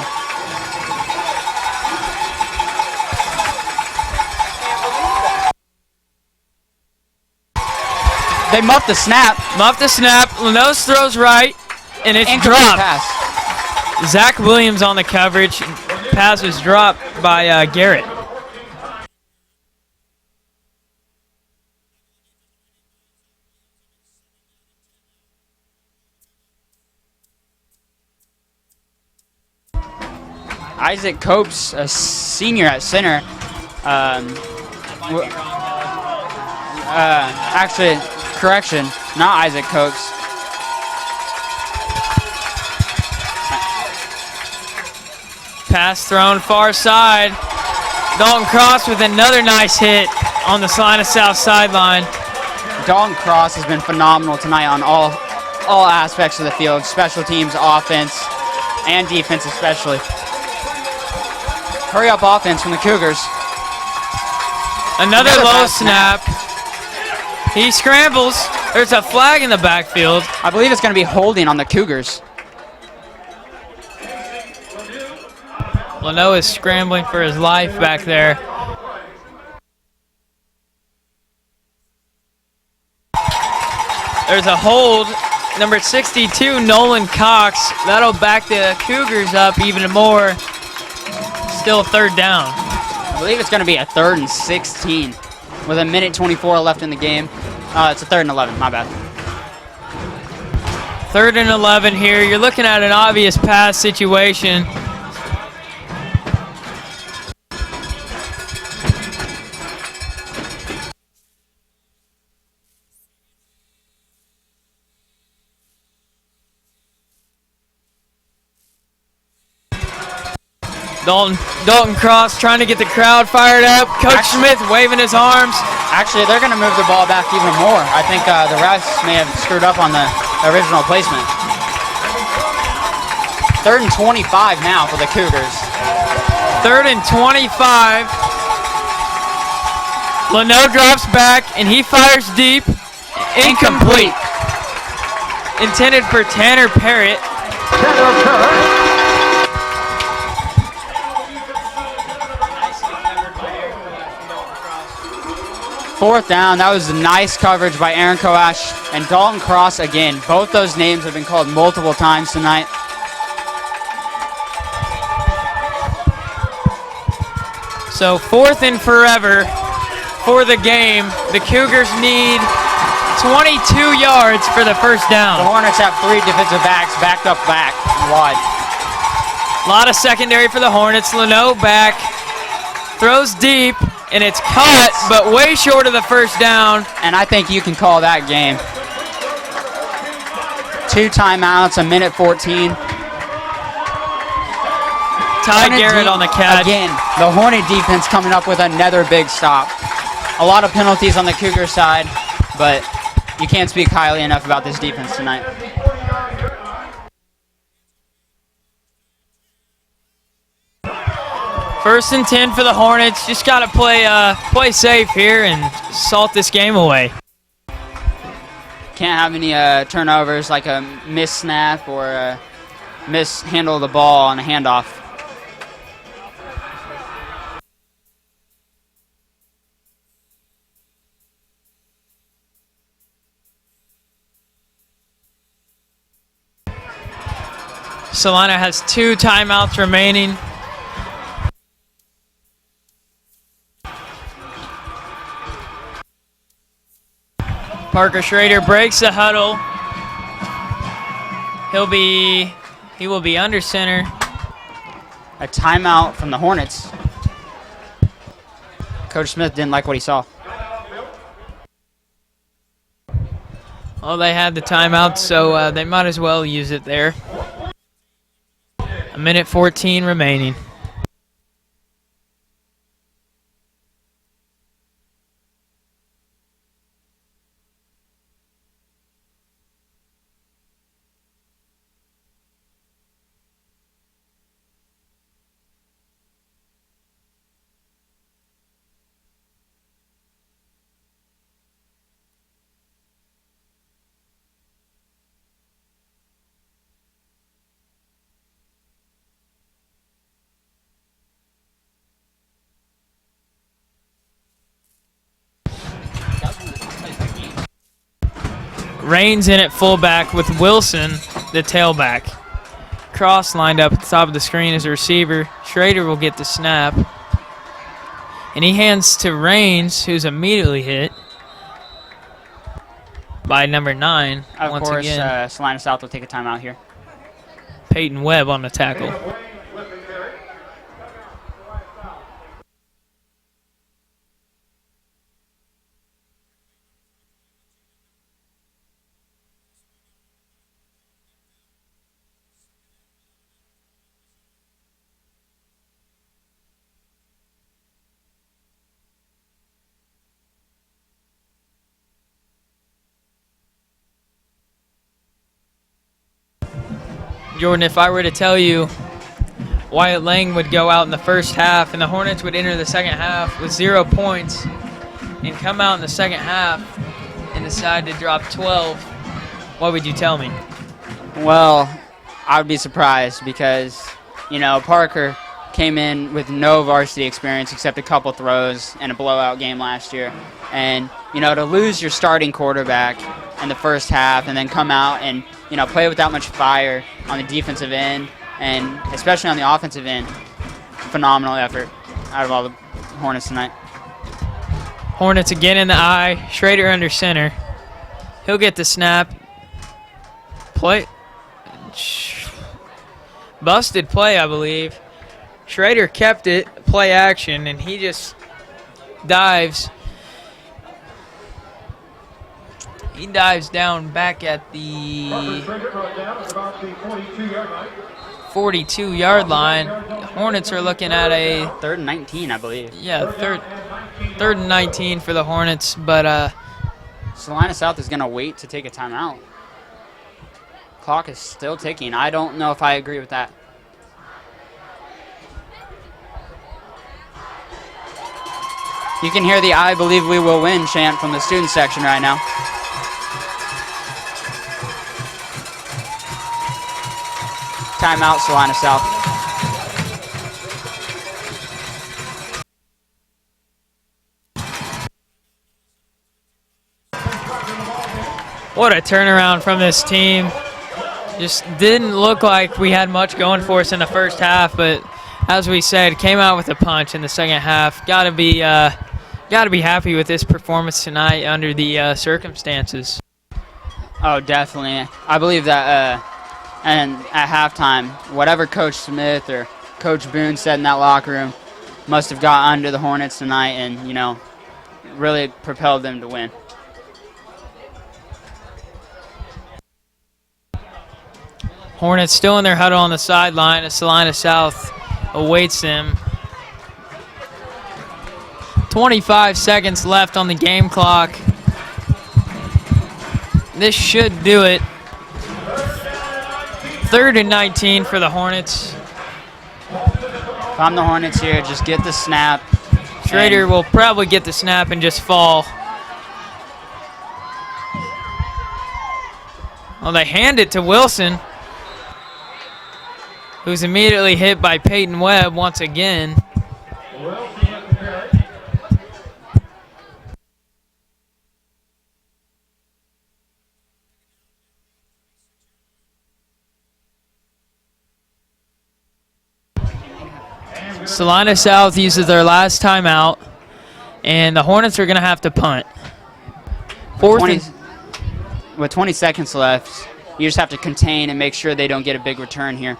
They muffed the snap. Muffed the snap. Lanos throws right, and it's Incomplete dropped. pass. Zach Williams on the coverage. Pass was dropped by Garrett. Isaac Copes, a senior at center. Actually, correction, not Isaac Copes. Pass thrown far side. Dalton Cross with another nice hit on the Salina South sideline. Dalton Cross has been phenomenal tonight on all aspects of the field, special teams, offense, and defense especially. Hurry up offense from the Cougars. Another low pass snap. He scrambles. There's a flag in the backfield. I believe it's going to be holding on the Cougars. Leno is scrambling for his life back there. There's a hold. Number 62, Nolan Cox. That'll back the Cougars up even more. Still third down. I believe it's going to be a 3rd and 16 with 1:24 left in the game. It's a 3rd and 11, my bad. 3rd and 11 here. You're looking at an obvious pass situation. Dalton Cross trying to get the crowd fired up. Coach Smith waving his arms. Actually, they're going to move the ball back even more. I think the refs may have screwed up on the original placement. 3rd and 25 now for the Cougars. 3rd and 25. Leno drops back, and he fires deep. Incomplete. Intended for Tanner Parrott. Tanner Parrott. 4th down. That was a nice coverage by Aaron Koash and Dalton Cross again. Both those names have been called multiple times tonight. So 4th and forever for the game. The Cougars need 22 yards for the first The down. Hornets have 3 defensive backs backed up back and wide. A lot of secondary for the Hornets. Leno back, throws deep, and it's caught, but way short of the first down. And I think you can call that game. 2 timeouts, 1:14. Ty Garrett on the catch. Again, the Hornet defense coming up with another big stop. A lot of penalties on the Cougar side, but you can't speak highly enough about this defense tonight. First and 10 for the Hornets. Just got to play safe here and salt this game away. Can't have any turnovers like a missed snap or a mishandle of the ball on a handoff. Salina has 2 timeouts remaining. Parker Schrader breaks the huddle. He will be under center. A timeout from the Hornets. Coach Smith didn't like what he saw. Well, they had the timeout, so they might as well use it there. 1:14 remaining. Rains in at fullback with Wilson, the tailback. Cross lined up at the top of the screen as a receiver. Schrader will get the snap. And he hands to Rains, who's immediately hit by number 9. Of once course, again. Salina South will take a timeout here. Peyton Webb on the tackle. Jordan, if I were to tell you Wyatt Lang would go out in the first half and the Hornets would enter the second half with 0 points and come out in the second half and decide to drop 12, what would you tell me? Well, I would be surprised because, you know, Parker came in with no varsity experience except a couple throws and a blowout game last year. And, you know, to lose your starting quarterback in the first half and then come out and, you know, play with that much fire on the defensive end and especially on the offensive end, phenomenal effort out of all the Hornets tonight. Hornets again in the eye. Schrader under center. He'll get the snap. Play. Busted play, I believe. Schrader kept it, play action, and he just dives. He dives down back at the 42-yard line. Hornets are looking at a 3rd and 19, I believe. yeah, third and 19 for the Hornets, but Salina South is going to wait to take a timeout. Clock is still ticking. I don't know if I agree with that. You can hear the "I believe we will win" chant from the student section right now. Timeout, Salina South. what a turnaround from this team. Just didn't look like we had much going for us in the first half, but as we said, came out with a punch in the second half. Got to be happy with this performance tonight under the circumstances. Oh, definitely. I believe that, and at halftime, whatever Coach Smith or Coach Boone said in that locker room must have got under the Hornets tonight and, you know, really propelled them to win. Hornets still in their huddle on the sideline as Salina South awaits them. 25 seconds left on the game clock. This should do it. 3rd and 19 for the Hornets. If I'm the Hornets here, just get the snap. Schrader will probably get the snap and just fall. Well, they hand it to Wilson, who's immediately hit by Peyton Webb once again. Salina South uses their last timeout, and the Hornets are going to have to punt. With 20 seconds left, you just have to contain and make sure they don't get a big return here.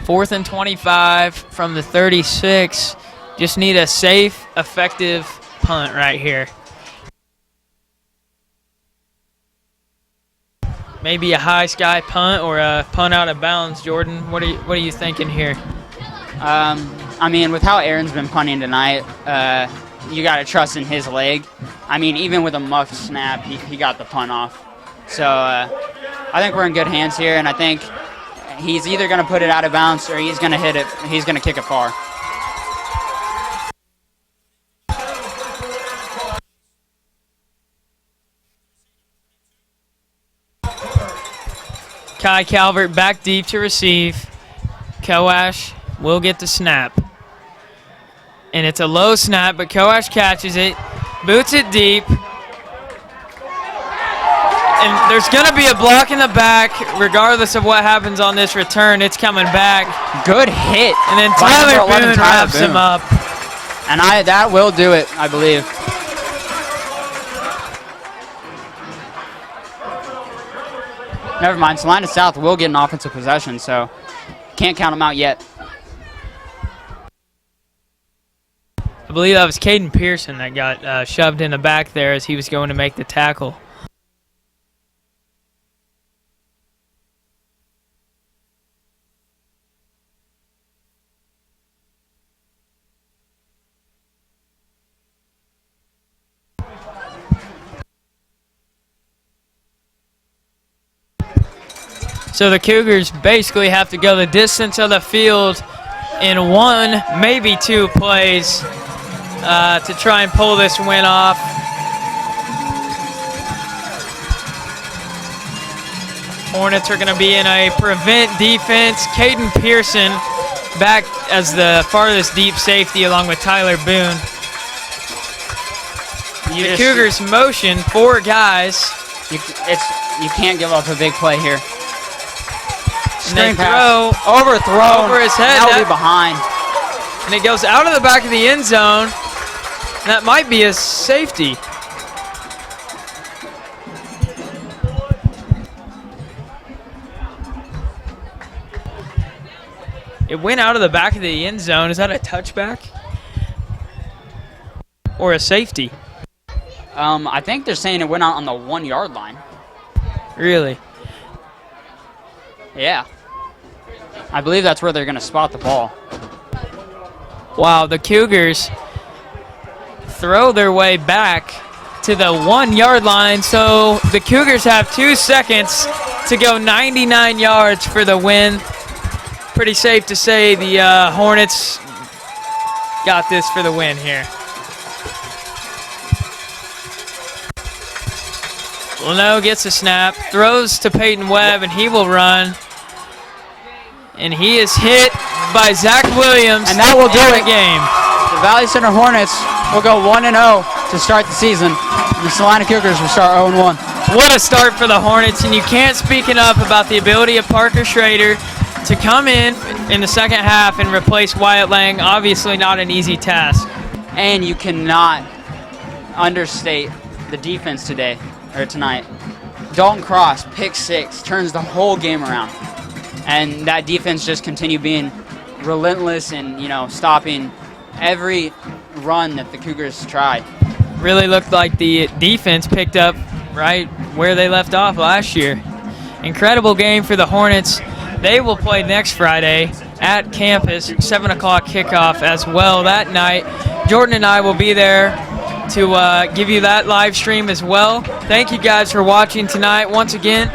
4th and 25 from the 36. Just need a safe, effective punt right here. Maybe a high sky punt or a punt out of bounds. Jordan, what are you thinking here? I mean, with how Aaron's been punting tonight, you got to trust in his leg. I mean, even with a muffed snap, he got the punt off. So I think we're in good hands here, and I think he's either going to put it out of bounds or he's going to hit it. He's going to kick it far. Kai Calvert back deep to receive. Koash will get the snap. And it's a low snap, but Koash catches it, boots it deep. And there's going to be a block in the back, regardless of what happens on this return. It's coming back. Good hit. And then by Tyler number 11, Boone Tyler wraps him Boone. up. And that will do it, I believe. Never mind. Salina South will get an offensive possession, so can't count them out yet. I believe that was Caden Pearson that got shoved in the back there as he was going to make the tackle. So the Cougars basically have to go the distance of the field in one, maybe two plays to try and pull this win off. Hornets are going to be in a prevent defense. Caden Pearson back as the farthest deep safety along with Tyler Boone. The Cougars motion 4 guys. You can't give up a big play here. And they Screen pass. throw Overthrown. over his head. That'll be behind. And it goes out of the back of the end zone. That might be a safety. It went out of the back of the end zone. Is that a touchback? Or a safety? I think they're saying it went out on the 1 yard line. Really? Yeah. I believe that's where they're going to spot the ball. Wow, the Cougars throw their way back to the 1 yard line. So the Cougars have 2 seconds to go 99 yards for the win. Pretty safe to say the Hornets got this for the win here. Leno gets a snap, throws to Peyton Webb, and he will run. And he is hit by Zach Williams. And that will do in it. The game. The Valley Center Hornets will go 1-0 to start the season. And the Salina Cougars will start 0-1. What a start for the Hornets, and you can't speak enough about the ability of Parker Schrader to come in the second half and replace Wyatt Lang. Obviously not an easy task. And you cannot understate the defense tonight. Dalton Cross, pick 6, turns the whole game around. And that defense just continued being relentless and, stopping every run that the Cougars tried. Really looked like the defense picked up right where they left off last year. Incredible game for the Hornets. They will play next Friday at campus, 7 o'clock kickoff as well that night. Jordan and I will be there to give you that live stream as well. Thank you guys for watching tonight. Once again,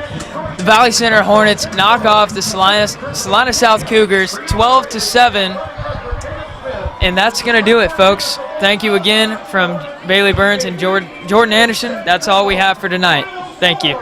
the Valley Center Hornets knock off the Salina South Cougars 12-7. And that's going to do it, folks. Thank you again from Bailey Burns and Jordan Anderson. That's all we have for tonight. Thank you.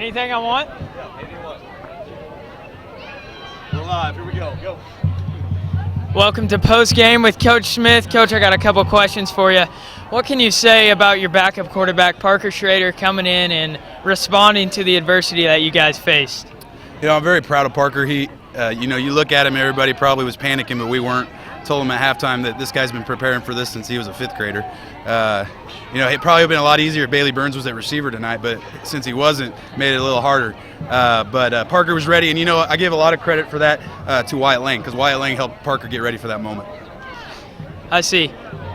Anything I want? We're live. Here we go. Go. Welcome to Post Game with Coach Smith. Coach, I got a couple questions for you. What can you say about your backup quarterback, Parker Schrader, coming in and responding to the adversity that you guys faced? I'm very proud of Parker. He, you look at him, everybody probably was panicking, but we weren't. Told him at halftime that this guy's been preparing for this since he was a fifth grader. It probably would have been a lot easier if Bailey Burns was at receiver tonight, but since he wasn't, made it a little harder. But Parker was ready, and I give a lot of credit for that to Wyatt Lang, because Wyatt Lang helped Parker get ready for that moment. I see.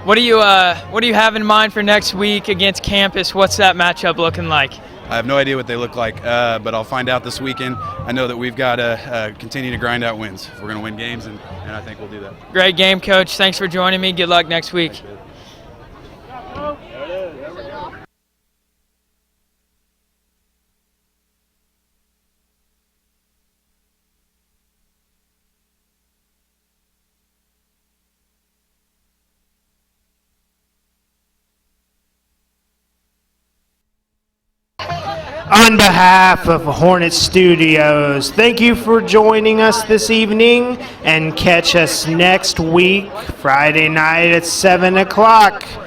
What do you have in mind for next week against Campus? What's that matchup looking like? I have no idea what they look like, but I'll find out this weekend. I know that we've got to continue to grind out wins. We're going to win games, and I think we'll do that. Great game, Coach. Thanks for joining me. Good luck next week. On behalf of Hornet Studios, thank you for joining us this evening, and catch us next week, Friday night at 7 o'clock.